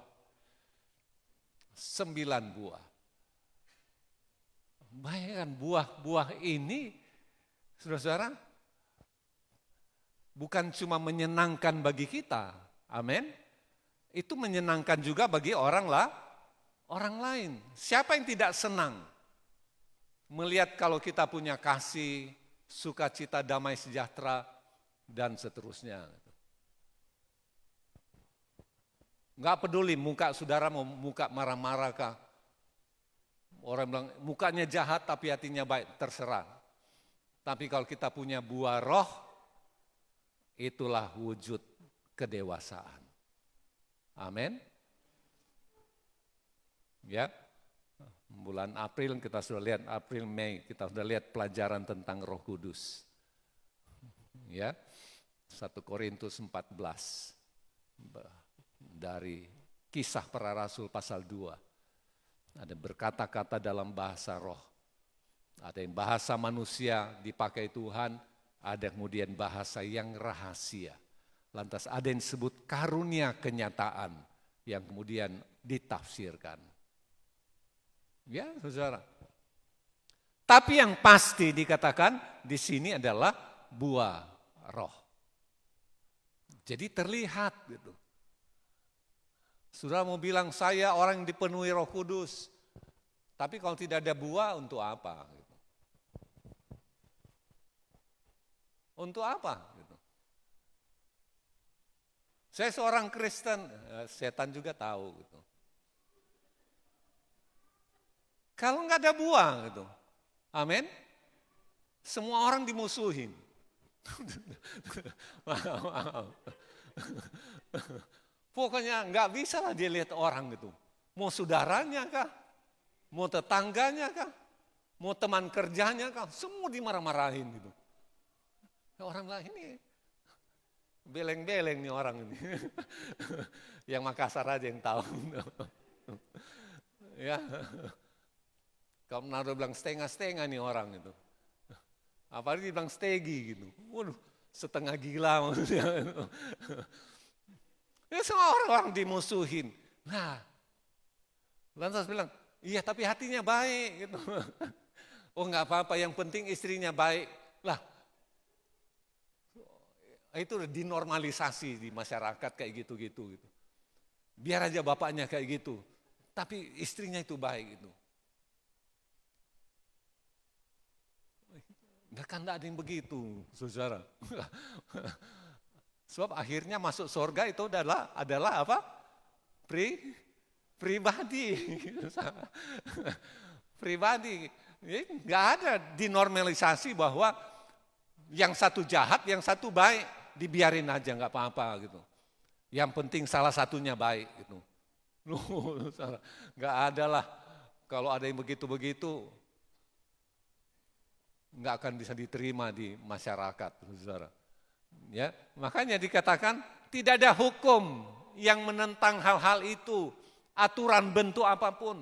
9 buah. Bayangkan buah-buah ini, saudara-saudara, bukan cuma menyenangkan bagi kita, amin. Itu menyenangkan juga bagi orang lain. Siapa yang tidak senang melihat kalau kita punya kasih, sukacita, damai sejahtera, dan seterusnya. Enggak peduli muka saudara mau muka marah-marah kah. Orang bilang mukanya jahat tapi hatinya baik, terserah. Tapi kalau kita punya buah roh, itulah wujud kedewasaan. Amin. Ya, bulan April kita sudah lihat, April, Mei kita sudah lihat pelajaran tentang Roh Kudus. Ya, 1 Korintus 14 dari Kisah Para Rasul pasal 2. Ada berkata-kata dalam bahasa roh. Ada yang bahasa manusia dipakai Tuhan, ada kemudian bahasa yang rahasia. Lantas ada yang disebut karunia kenyataan yang kemudian ditafsirkan. Ya, saudara. Tapi yang pasti dikatakan di sini adalah buah roh. Jadi terlihat gitu. Saudara mau bilang saya orang yang dipenuhi Roh Kudus, tapi kalau tidak ada buah untuk apa? Gitu. Untuk apa? Gitu. Saya seorang Kristen, setan juga tahu. Gitu. Kalau nggak ada buah, gitu, amin. Semua orang dimusuhin. Pokoknya nggak bisa lah dia lihat orang gitu. Mau saudaranya kah? Mau tetangganya kah? Mau teman kerjanya kah? Semua dimarah-marahin gitu. Orang lain ini beleng-beleng nih orang ini. Yang Makassar aja yang tahu. Ya. Kalau Manado bilang setengah-setengah nih orang itu. Apalagi dibilang stegi gitu. Waduh, setengah gila maksudnya. Ya semua orang-orang dimusuhin. Nah, lantas bilang, iya tapi hatinya baik gitu. Oh enggak apa-apa, yang penting istrinya baik. Lah, itu udah dinormalisasi di masyarakat kayak gitu-gitu. Gitu. Biar aja bapaknya kayak gitu, tapi istrinya itu baik gitu. Kan enggak ada yang begitu, saudara. Sebab akhirnya masuk surga itu adalah apa? Pribadi. Pribadi. Enggak ada dinormalisasi bahwa yang satu jahat, yang satu baik, dibiarin aja enggak apa-apa gitu. Yang penting salah satunya baik gitu. Enggak ada lah kalau ada yang begitu-begitu enggak akan bisa diterima di masyarakat, saudara. Ya, makanya dikatakan tidak ada hukum yang menentang hal-hal itu, aturan bentuk apapun.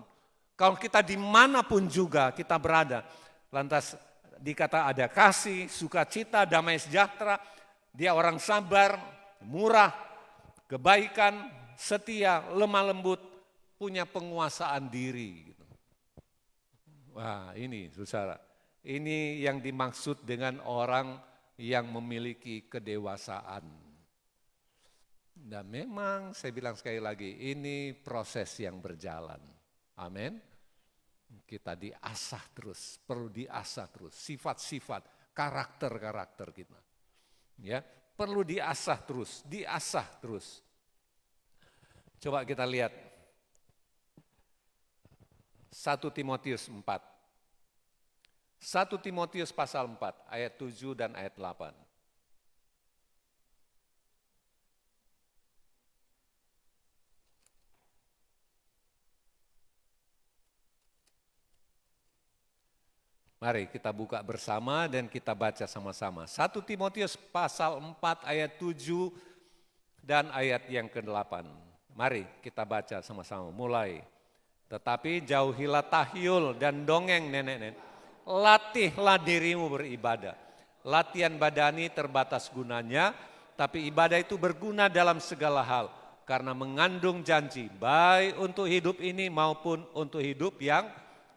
Kalau kita dimanapun juga kita berada, lantas dikata ada kasih, sukacita, damai sejahtera, dia orang sabar, murah, kebaikan, setia, lemah lembut, punya penguasaan diri. Wah ini saudara, ini yang dimaksud dengan orang yang memiliki kedewasaan. Dan memang saya bilang sekali lagi, ini proses yang berjalan. Amin. Kita diasah terus, perlu diasah terus. Sifat-sifat, karakter-karakter kita. Ya, perlu diasah terus, diasah terus. Coba kita lihat 1 Timotius 4. 1 Timotius pasal 4 ayat 7 dan ayat 8. Mari kita buka bersama dan kita baca sama-sama. 1 Timotius pasal 4 ayat 7 dan ayat yang ke-8. Mari kita baca sama-sama, mulai. Tetapi jauhilah tahyul dan dongeng nenek-nenek. Latihlah dirimu beribadah. Latihan badani terbatas gunanya, tapi ibadah itu berguna dalam segala hal. Karena mengandung janji, baik untuk hidup ini maupun untuk hidup yang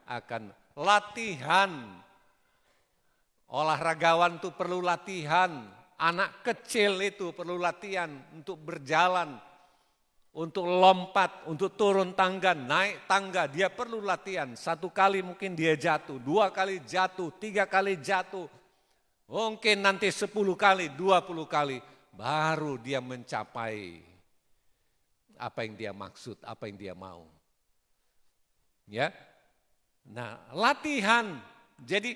akan. Latihan. Olahragawan itu perlu latihan. Anak kecil itu perlu latihan untuk berjalan, untuk lompat, untuk turun tangga, naik tangga. Dia perlu latihan. 1 kali mungkin dia jatuh, 2 kali jatuh, 3 kali jatuh. Mungkin nanti 10 kali, 20 kali. Baru dia mencapai apa yang dia maksud, apa yang dia mau. Ya. Nah, latihan. Jadi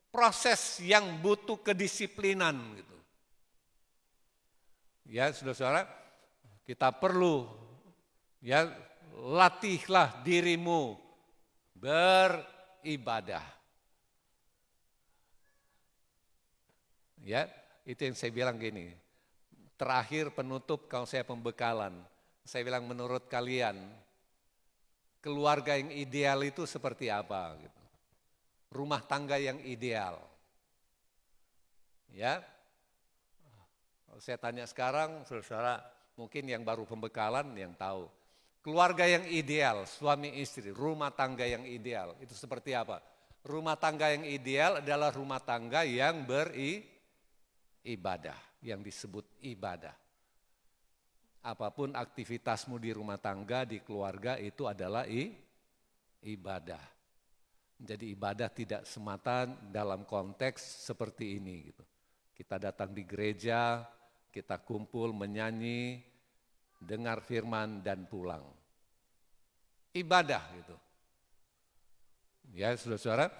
proses yang butuh kedisiplinan gitu. Ya, saudara-saudara, kita perlu ya latihlah dirimu beribadah. Ya, itu yang saya bilang gini. Terakhir penutup kalau saya pembekalan, saya bilang menurut kalian keluarga yang ideal itu seperti apa gitu. Rumah tangga yang ideal. Ya. Saya tanya sekarang, saudara, mungkin yang baru pembekalan yang tahu. Keluarga yang ideal, suami istri, rumah tangga yang ideal, itu seperti apa? Rumah tangga yang ideal adalah rumah tangga yang beribadah, yang disebut ibadah. Apapun aktivitasmu di rumah tangga, di keluarga itu adalah ibadah. Jadi ibadah tidak semata dalam konteks seperti ini gitu. Kita datang di gereja, kita kumpul menyanyi, dengar firman dan pulang. Ibadah gitu. Ya, saudara-saudara,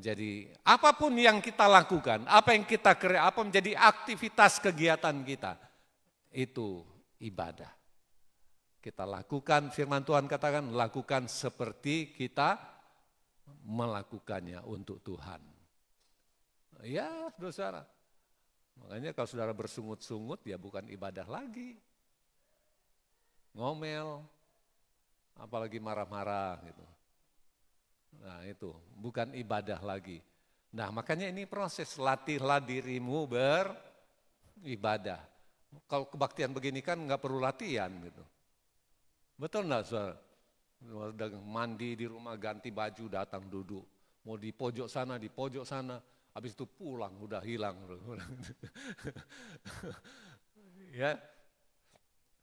jadi apapun yang kita lakukan, apa yang kita kerja, apa menjadi aktivitas kegiatan kita, itu ibadah. Kita lakukan, firman Tuhan katakan, lakukan seperti kita melakukannya untuk Tuhan. Ya, saudara. Makanya kalau saudara bersungut-sungut, ya bukan ibadah lagi. Ngomel, apalagi marah-marah gitu. Nah itu, bukan ibadah lagi. Nah makanya ini proses, latihlah dirimu beribadah. Kalau kebaktian begini kan nggak perlu latihan gitu. Betul nggak saudara? Udah mandi di rumah, ganti baju, datang duduk. Mau di pojok sana, habis itu pulang, udah hilang. Ya,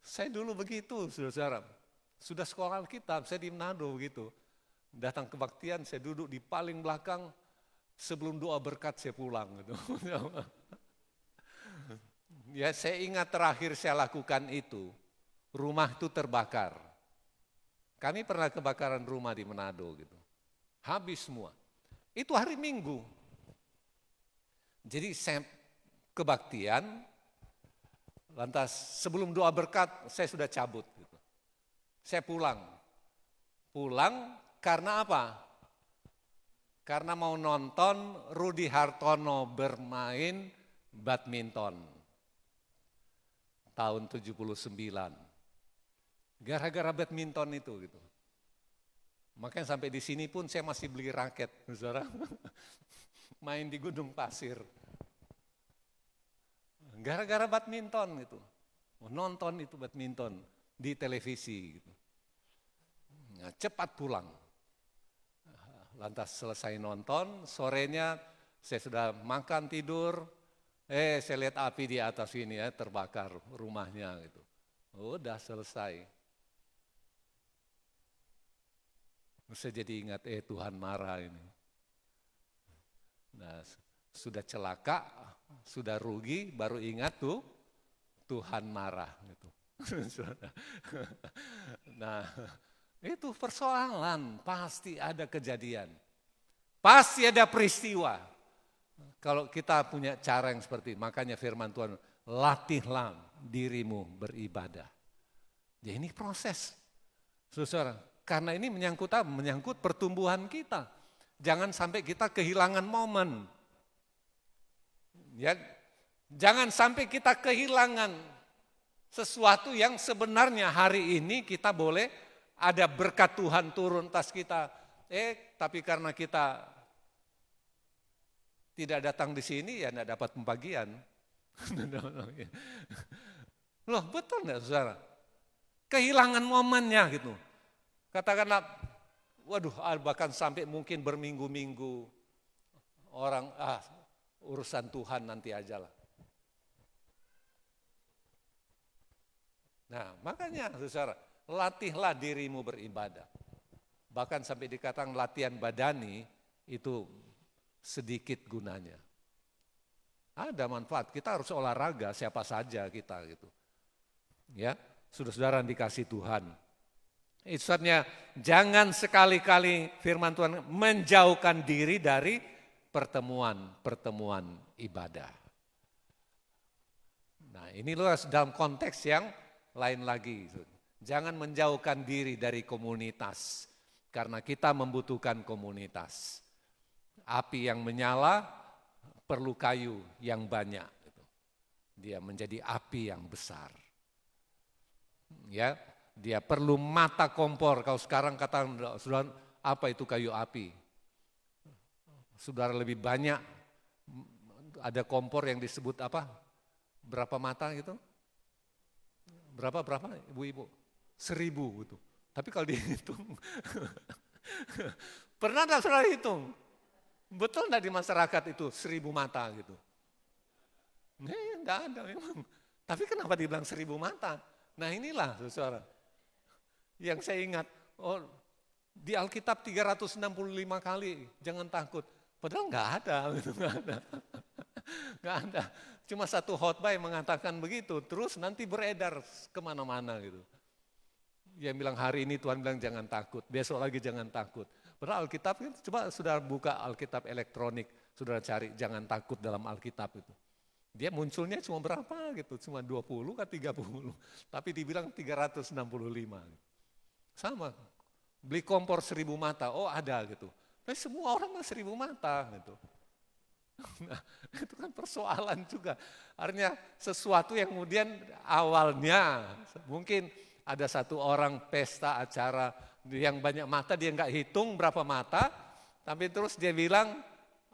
saya dulu begitu, saudara. Sudah sekolah Alkitab, saya di Manado begitu. Datang kebaktian, saya duduk di paling belakang, sebelum doa berkat saya pulang. Gitu. Ya, saya ingat terakhir saya lakukan itu, rumah itu terbakar. Kami pernah kebakaran rumah di Manado gitu. Habis semua. Itu hari Minggu. Jadi saya kebaktian, lantas sebelum doa berkat saya sudah cabut gitu. Saya pulang. Pulang karena apa? Karena mau nonton Rudy Hartono bermain badminton. Tahun 79. Gara-gara badminton itu gitu. Makanya sampai di sini pun saya masih beli raket, saudara. Main di gunung pasir. Gara-gara badminton gitu. Nonton itu badminton di televisi gitu. Nah, cepat pulang. Lantas selesai nonton, sorenya saya sudah makan tidur. Saya lihat api di atas ini ya, terbakar rumahnya gitu. Udah selesai. Saya jadi ingat, Tuhan marah ini. Nah, sudah celaka, sudah rugi, baru ingat tuh Tuhan marah gitu. Nah, itu persoalan, pasti ada kejadian. Pasti ada peristiwa. Kalau kita punya cara yang seperti itu, makanya firman Tuhan, latihlah dirimu beribadah. Ya ini proses, saudara. Karena ini menyangkut apa? Menyangkut pertumbuhan kita. Jangan sampai kita kehilangan momen. Ya, jangan sampai kita kehilangan sesuatu yang sebenarnya hari ini kita boleh ada berkat Tuhan turun atas kita. Tapi karena kita tidak datang di sini ya tidak dapat pembagian. Loh, betul enggak saudara? Kehilangan momennya gitu. Katakanlah, waduh, bahkan sampai mungkin berminggu-minggu orang, urusan Tuhan nanti aja lah. Nah, makanya saudara, latihlah dirimu beribadah. Bahkan sampai dikatakan latihan badani itu sedikit gunanya. Ada manfaat, kita harus olahraga siapa saja kita gitu. Ya, saudara dikasih Tuhan. Istilahnya jangan sekali-kali firman Tuhan menjauhkan diri dari pertemuan ibadah. Nah, ini loh dalam konteks yang lain lagi. Jangan menjauhkan diri dari komunitas karena kita membutuhkan komunitas. Api yang menyala perlu kayu yang banyak. Dia menjadi api yang besar. Ya. Dia perlu mata kompor. Kalau sekarang katakan, saudara, apa itu kayu api? Saudara lebih banyak, ada kompor yang disebut apa? Berapa mata gitu? Berapa ibu-ibu? 1000 gitu. Tapi kalau dihitung, pernah enggak saudara hitung? Betul enggak di masyarakat itu 1000 mata gitu? Enggak ada memang. Tapi kenapa dibilang 1000 mata? Nah inilah saudara. Yang saya ingat, di Alkitab 365 kali, jangan takut. Padahal enggak ada, gitu, enggak ada. Cuma satu khotbah yang mengatakan begitu, terus nanti beredar kemana-mana gitu. Yang bilang hari ini Tuhan bilang jangan takut, besok lagi jangan takut. Padahal Alkitab, coba saudara buka Alkitab elektronik, saudara cari jangan takut dalam Alkitab itu. Dia munculnya cuma berapa gitu, cuma 20 ke 30, tapi dibilang 365 gitu. Sama, beli kompor 1000 mata, ada gitu. Tapi semua orang mah 1000 mata gitu. Nah, itu kan persoalan juga. Artinya sesuatu yang kemudian awalnya mungkin ada satu orang pesta acara yang banyak mata, dia nggak hitung berapa mata, tapi terus dia bilang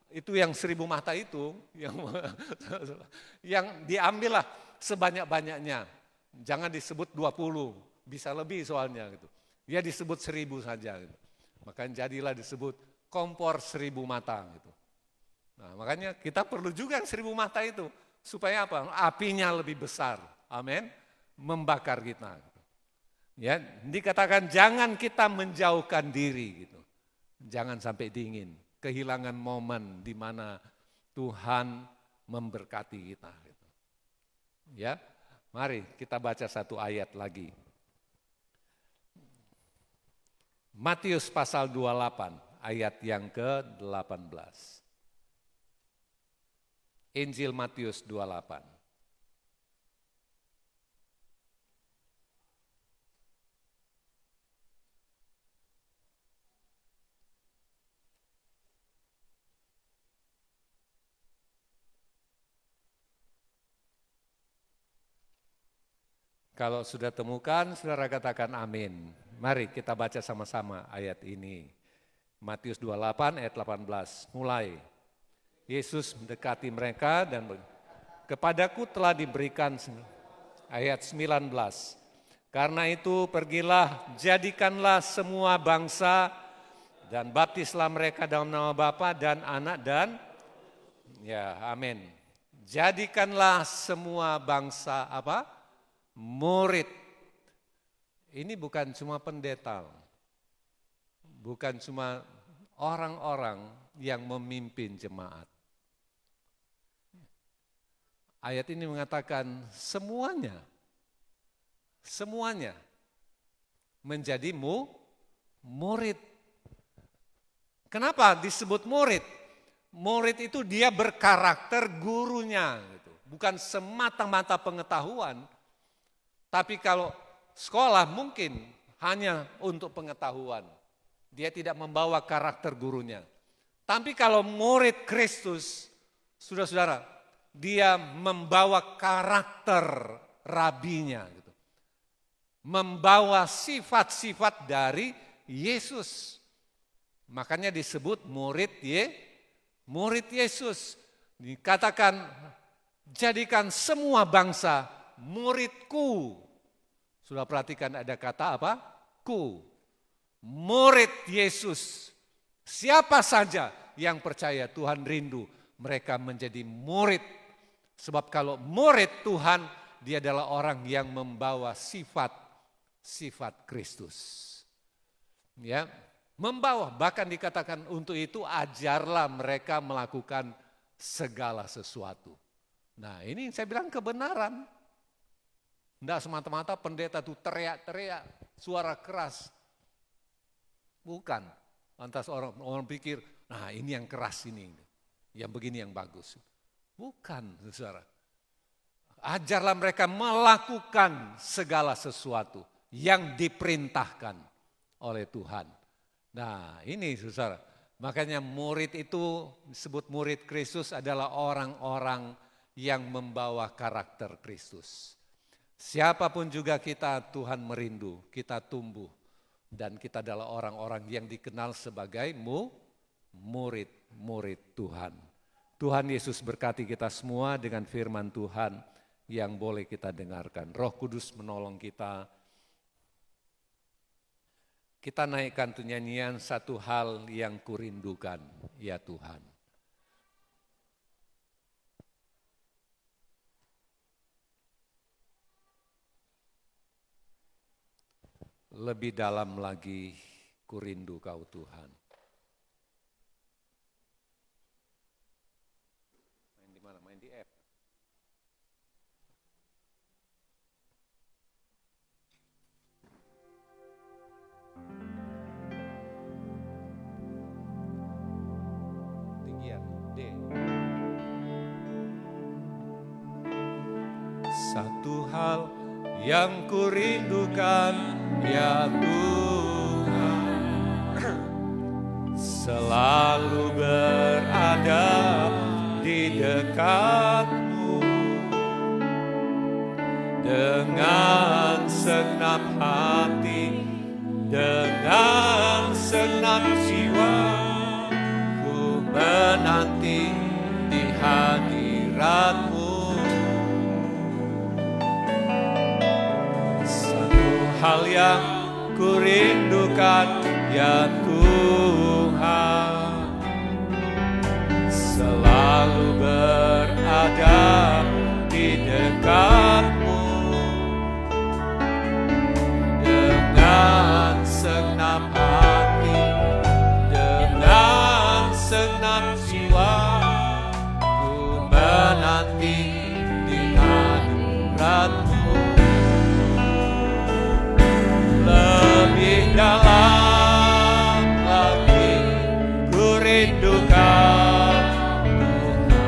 itu yang 1000 mata itu, yang diambillah sebanyak-banyaknya. Jangan disebut 20, bisa lebih soalnya gitu. Dia disebut 1000 saja gitu. Makanya jadilah disebut kompor 1000 mata gitu. Nah, makanya kita perlu juga yang 1000 mata itu supaya apa? Apinya lebih besar. Amin. Membakar kita. Ya, dikatakan jangan kita menjauhkan diri gitu. Jangan sampai dingin, kehilangan momen di mana Tuhan memberkati kita gitu. Ya. Mari kita baca satu ayat lagi. Matius pasal 28 ayat yang ke-18. Injil Matius 28. Kalau sudah temukan, saudara katakan amin. Mari kita baca sama-sama ayat ini. Matius 28 ayat 18, mulai. Yesus mendekati mereka dan kepadaku telah diberikan, ayat 19. Karena itu pergilah, jadikanlah semua bangsa dan baptislah mereka dalam nama Bapa dan Anak dan, ya amin. Jadikanlah semua bangsa apa? Murid. Ini bukan cuma pendeta, bukan cuma orang-orang yang memimpin jemaat. Ayat ini mengatakan semuanya menjadi murid. Kenapa disebut murid? Murid itu dia berkarakter gurunya, gitu. Bukan semata-mata pengetahuan. Tapi kalau sekolah mungkin hanya untuk pengetahuan. Dia tidak membawa karakter gurunya. Tapi kalau murid Kristus, saudara-saudara, dia membawa karakter rabinya, gitu. Membawa sifat-sifat dari Yesus. Makanya disebut murid Yesus. Dikatakan, jadikan semua bangsa muridku. Sudah perhatikan ada kata apa? Ku. Murid Yesus. Siapa saja yang percaya Tuhan rindu mereka menjadi murid. Sebab kalau murid Tuhan, dia adalah orang yang membawa sifat Kristus. Ya, membawa, bahkan dikatakan untuk itu ajarlah mereka melakukan segala sesuatu. Nah, ini saya bilang kebenaran. Tidak semata-mata pendeta itu teriak-teriak, suara keras. Bukan. Lantas orang pikir, nah ini yang keras ini, yang begini yang bagus. Bukan, saudara. Ajarlah mereka melakukan segala sesuatu yang diperintahkan oleh Tuhan. Nah ini saudara, makanya murid itu disebut murid Kristus adalah orang-orang yang membawa karakter Kristus. Siapapun juga kita, Tuhan merindu, kita tumbuh. Dan kita adalah orang-orang yang dikenal sebagai murid Tuhan. Tuhan Yesus berkati kita semua dengan firman Tuhan yang boleh kita dengarkan. Roh Kudus menolong kita. Kita naikkan tuh nyanyian satu hal yang kurindukan, ya Tuhan. Lebih dalam lagi kurindu Kau Tuhan. Main di mana? Main di app. Tinggian D. Satu hal yang kurindukan, ya Tuhan, selalu berada di dekat-Mu dengan segenap hati, dengan segenap jiwa, ku menanti di hadirat-Mu. Hal yang kurindukan, ya Tuhan, selalu berada di dekat-Mu dengan segenap hati, dengan segenap jiwa, ku menanti di hadirat-Mu. Lebih dalam lagi kurindukan Tuhan,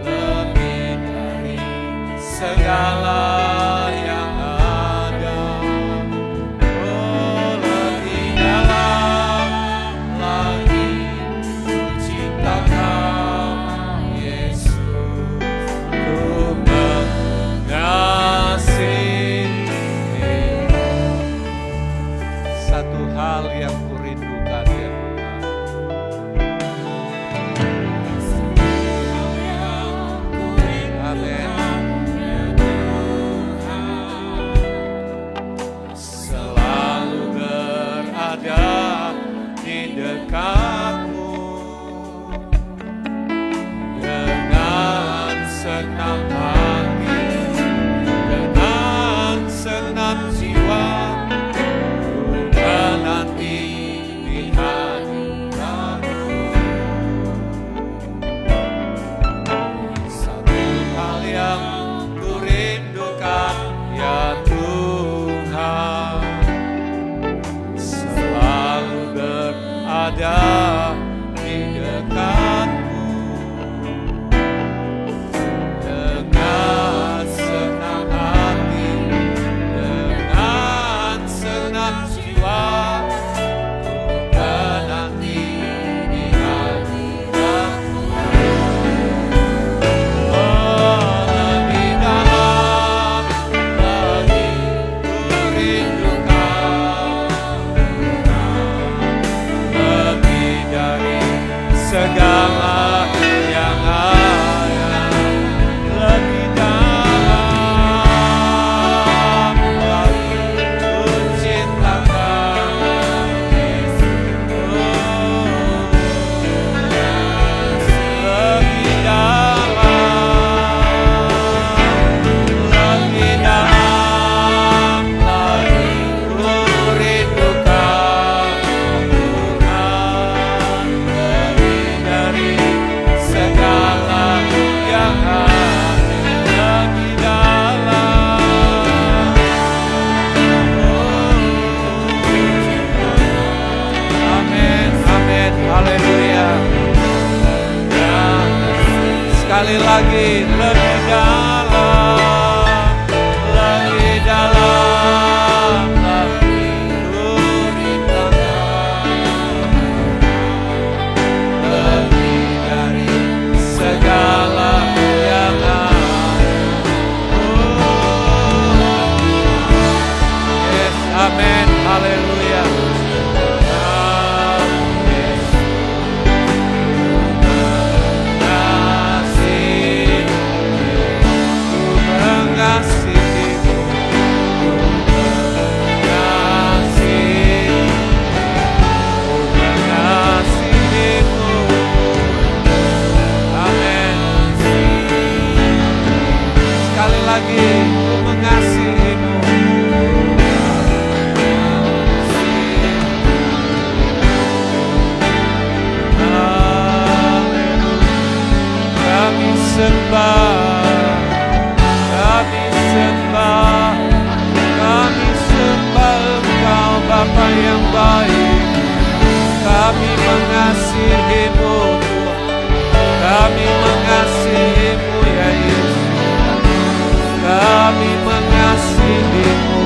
lebih dari segala yang ada. Oh, lebih dalam lagi ku cinta Kau, Yesus, ku mengasihi. Satu hal yang kurindukan, ya Tuhan. Amin. Selalu berada di dekat-Mu dengan segenap hati, dengan segenap jiwa, menanti ada di dekatmu. Dengan senang hati, dengan senang jiwa, ku menanti di hadirat-Mu. Oh, lebih dalam lagi ku rindukan, lebih dari segala yang ada, lebih dalam lagi ku cintakan Yesus. Lebih dalam lagi ku rindukan Tuhan, lebih dari segala yang ada, lebih dalam. Amin, amin, haleluya. Ya, sekali lagi, lebih dalam, lebih dalam lagi ku rindukan, lebih dari segala yang ada. Yes, amin, haleluya. Mengasihimu, mengasihimu, amin. Sekali lagi, ku mengasihimu. Kami sembah, kami sembah, kami sembah Engkau Bapa yang baik. Kami mengasihimu Tuhan, kami mengasihimu ya Yesus, kami mengasihimu.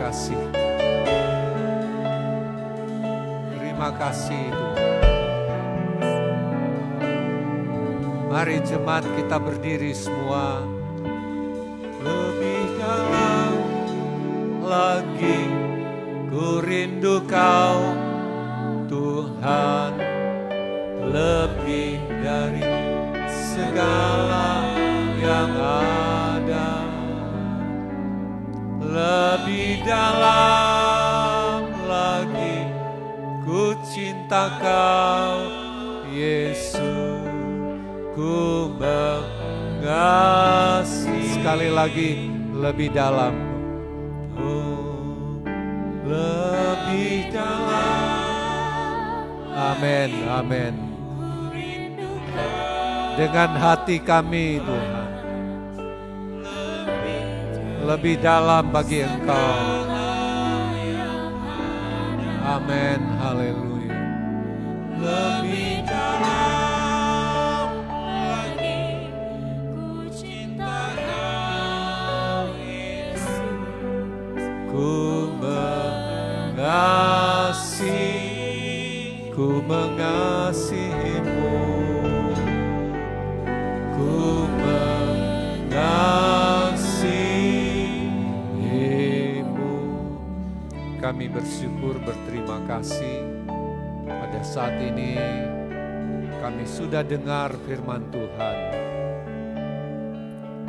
kasih. Terima kasih Tuhan. Mari jemaat kita berdiri semua. Lebih dalam lagi ku rindu Kau Tuhan, lebih dari segala yang ada, lebih dalam lagi ku cinta Kau Yesus, ku mengasihi. Sekali lagi, lebih dalam, oh, lebih dalam. Amin, amin. Dengan hati kami Tuhan, lebih dalam bagi Engkau. Amin, haleluya. Lebih dalam lagi ku cinta Kau Yesus, ku mengasihimu, ku mengasihimu. Kami bersyukur, berterima kasih. Pada saat ini kami sudah dengar firman Tuhan.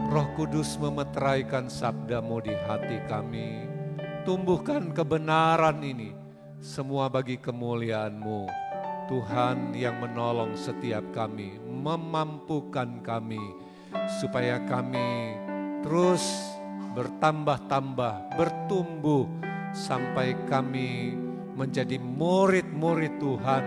Roh Kudus memeteraikan sabda-Mu di hati kami. Tumbuhkan kebenaran ini semua bagi kemuliaan-Mu. Tuhan yang menolong setiap kami, memampukan kami, supaya kami terus bertambah-tambah, bertumbuh, sampai kami menjadi murid-murid Tuhan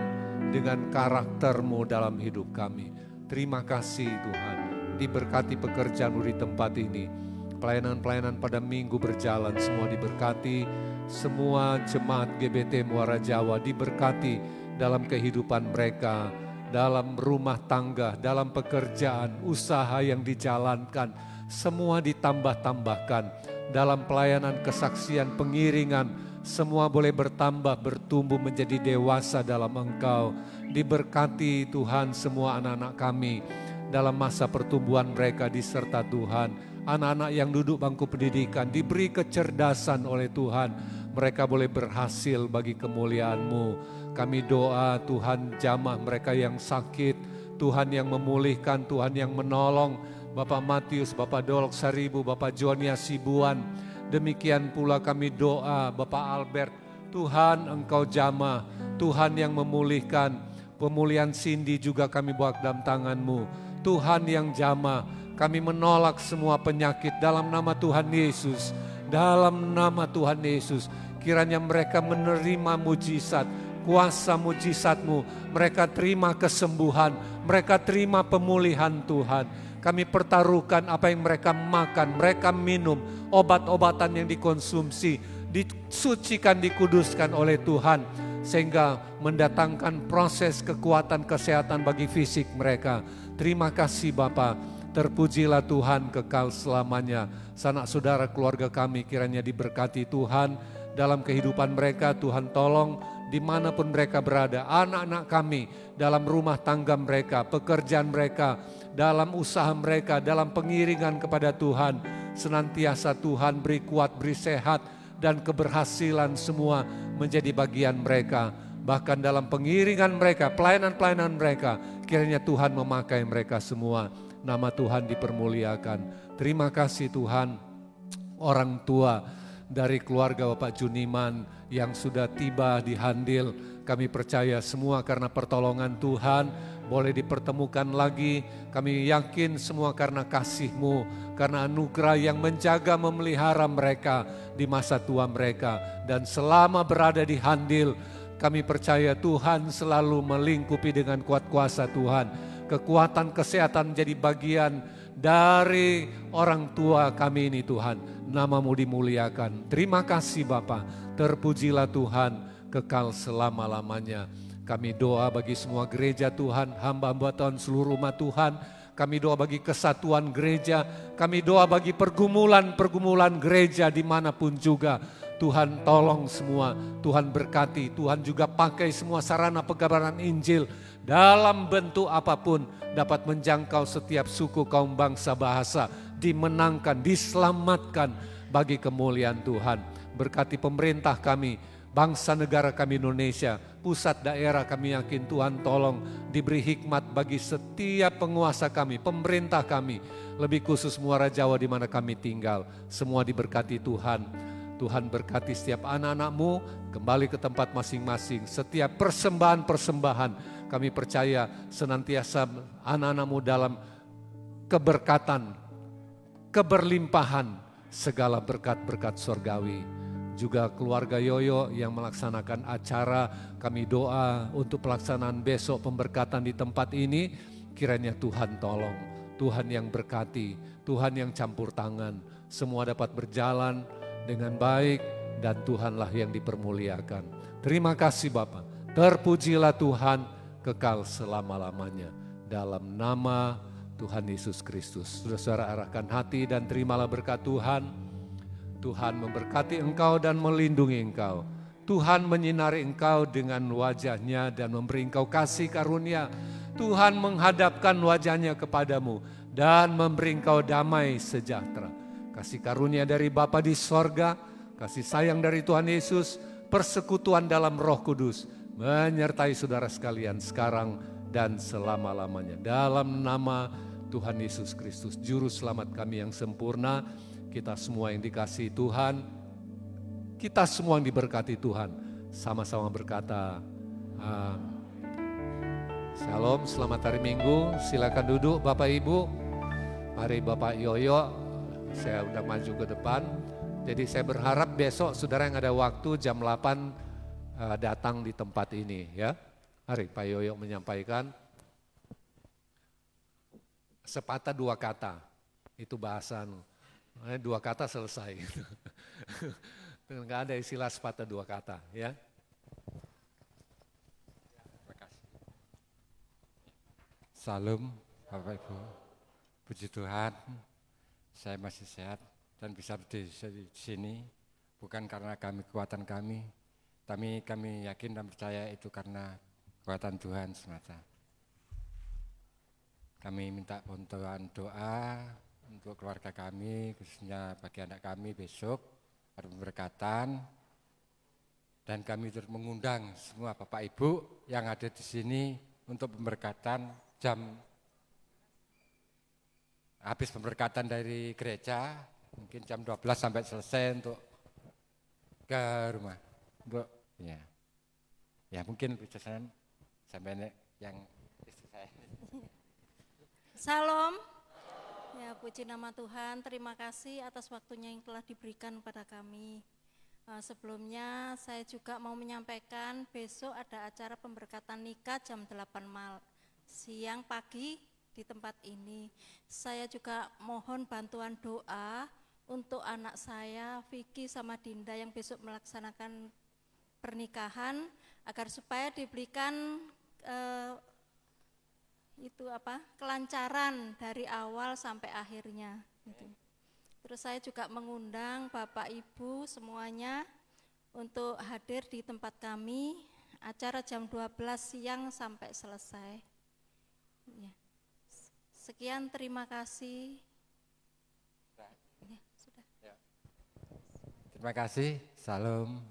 dengan karakter-Mu dalam hidup kami. Terima kasih Tuhan, diberkati pekerjaan-Mu di tempat ini. Pelayanan-pelayanan pada minggu berjalan, semua diberkati. Semua jemaat GBT Muara Jawa diberkati dalam kehidupan mereka, dalam rumah tangga, dalam pekerjaan, usaha yang dijalankan, semua ditambah-tambahkan. Dalam pelayanan, kesaksian, pengiringan, semua boleh bertambah, bertumbuh menjadi dewasa dalam Engkau. Diberkati Tuhan semua anak-anak kami dalam masa pertumbuhan mereka diserta Tuhan. Anak-anak yang duduk bangku pendidikan diberi kecerdasan oleh Tuhan. Mereka boleh berhasil bagi kemuliaan-Mu. Kami doa Tuhan jamah mereka yang sakit, Tuhan yang memulihkan, Tuhan yang menolong. Bapak Matius, Bapak Dolok Saribu, Bapak Jonia Sibuan. Demikian pula kami doa Bapak Albert, Tuhan Engkau jamah, Tuhan yang memulihkan. Pemulihan Cindy juga kami bawa dalam tangan-Mu. Tuhan yang jamah, kami menolak semua penyakit dalam nama Tuhan Yesus. Dalam nama Tuhan Yesus, kiranya mereka menerima mujizat, kuasa mujizat-Mu. Mereka terima kesembuhan, mereka terima pemulihan Tuhan. Kami pertaruhkan apa yang mereka makan, mereka minum, obat-obatan yang dikonsumsi, disucikan, dikuduskan oleh Tuhan. Sehingga mendatangkan proses kekuatan kesehatan bagi fisik mereka. Terima kasih Bapa. Terpujilah Tuhan kekal selamanya. Sanak saudara keluarga kami kiranya diberkati Tuhan dalam kehidupan mereka. Tuhan tolong dimanapun mereka berada. Anak-anak kami dalam rumah tangga mereka, pekerjaan mereka, dalam usaha mereka, dalam pengiringan kepada Tuhan. Senantiasa Tuhan beri kuat, beri sehat dan keberhasilan semua menjadi bagian mereka. Bahkan dalam pengiringan mereka, pelayanan-pelayanan mereka, kiranya Tuhan memakai mereka semua. Nama Tuhan dipermuliakan. Terima kasih Tuhan, orang tua dari keluarga Bapak Juniman yang sudah tiba di Handil. Kami percaya semua karena pertolongan Tuhan boleh dipertemukan lagi. Kami yakin semua karena kasih-Mu, karena anugerah yang menjaga memelihara mereka di masa tua mereka. Dan selama berada di Handil, kami percaya Tuhan selalu melingkupi dengan kuat kuasa Tuhan. Kekuatan kesehatan menjadi bagian dari orang tua kami ini Tuhan. Nama-Mu dimuliakan. Terima kasih Bapa. Terpujilah Tuhan kekal selama-lamanya. Kami doa bagi semua gereja Tuhan, hamba-hamba Tuhan, seluruh umat Tuhan. Kami doa bagi kesatuan gereja. Kami doa bagi pergumulan-pergumulan gereja dimanapun juga. Tuhan tolong semua, Tuhan berkati, Tuhan juga pakai semua sarana pengabaran Injil dalam bentuk apapun dapat menjangkau setiap suku, kaum, bangsa, bahasa, dimenangkan, diselamatkan bagi kemuliaan Tuhan. Berkati pemerintah kami, bangsa negara kami Indonesia, pusat daerah kami yakin Tuhan tolong diberi hikmat bagi setiap penguasa kami, pemerintah kami, lebih khusus Muara Jawa di mana kami tinggal. Semua diberkati Tuhan. Tuhan berkati setiap anak-anak-Mu kembali ke tempat masing-masing. Setiap persembahan-persembahan kami percaya senantiasa anak-anak-Mu dalam keberkatan, keberlimpahan, segala berkat-berkat surgawi. Juga keluarga Yoyo yang melaksanakan acara, kami doa untuk pelaksanaan besok pemberkatan di tempat ini. Kiranya Tuhan tolong, Tuhan yang berkati, Tuhan yang campur tangan. Semua dapat berjalan dengan baik dan Tuhanlah yang dipermuliakan. Terima kasih Bapa. Terpujilah Tuhan kekal selama-lamanya. Dalam nama Tuhan Yesus Kristus. Saudara-saudara arahkan hati dan terimalah berkat Tuhan. Tuhan memberkati engkau dan melindungi engkau. Tuhan menyinari engkau dengan wajahnya dan memberi engkau kasih karunia. Tuhan menghadapkan wajahnya kepadamu dan memberi engkau damai sejahtera. Kasih karunia dari Bapa di sorga, kasih sayang dari Tuhan Yesus, persekutuan dalam Roh Kudus, menyertai saudara sekalian sekarang dan selama-lamanya. Dalam nama Tuhan Yesus Kristus, Juru Selamat kami yang sempurna, kita semua yang dikasihi Tuhan, kita semua yang diberkati Tuhan, sama-sama berkata, Shalom, selamat hari Minggu, silakan duduk Bapak Ibu, mari Bapak Yoyo, saya udah maju ke depan. Jadi saya berharap besok saudara yang ada waktu jam 8 datang di tempat ini ya. Mari Pak Yoyo menyampaikan. Sepatah dua kata, itu bahasa dua kata selesai. Enggak ada istilah sepatah dua kata ya. Terima kasih. Salam Bapak Ibu. Puji Tuhan. Saya masih sehat dan bisa berdiri di sini bukan karena kekuatan kami, tapi kami yakin dan percaya itu karena kekuatan Tuhan semata. Kami minta bantuan doa untuk keluarga kami, khususnya bagi anak kami besok ada pemberkatan, dan kami terus mengundang semua Bapak Ibu yang ada di sini untuk pemberkatan habis pemberkatan dari gereja, mungkin jam 12 sampai selesai untuk ke rumah. Ya mungkin bisa sampai yang istri saya. Salam. Ya, puji nama Tuhan. Terima kasih atas waktunya yang telah diberikan kepada kami. Sebelumnya saya juga mau menyampaikan besok ada acara pemberkatan nikah jam 8 siang pagi di tempat ini. Saya juga mohon bantuan doa untuk anak saya Vicky sama Dinda yang besok melaksanakan pernikahan agar supaya diberikan kelancaran dari awal sampai akhirnya gitu. Terus saya juga mengundang Bapak Ibu semuanya untuk hadir di tempat kami, acara jam 12 siang sampai selesai ya. Sekian, terima kasih. Ya, sudah. Terima kasih, salam.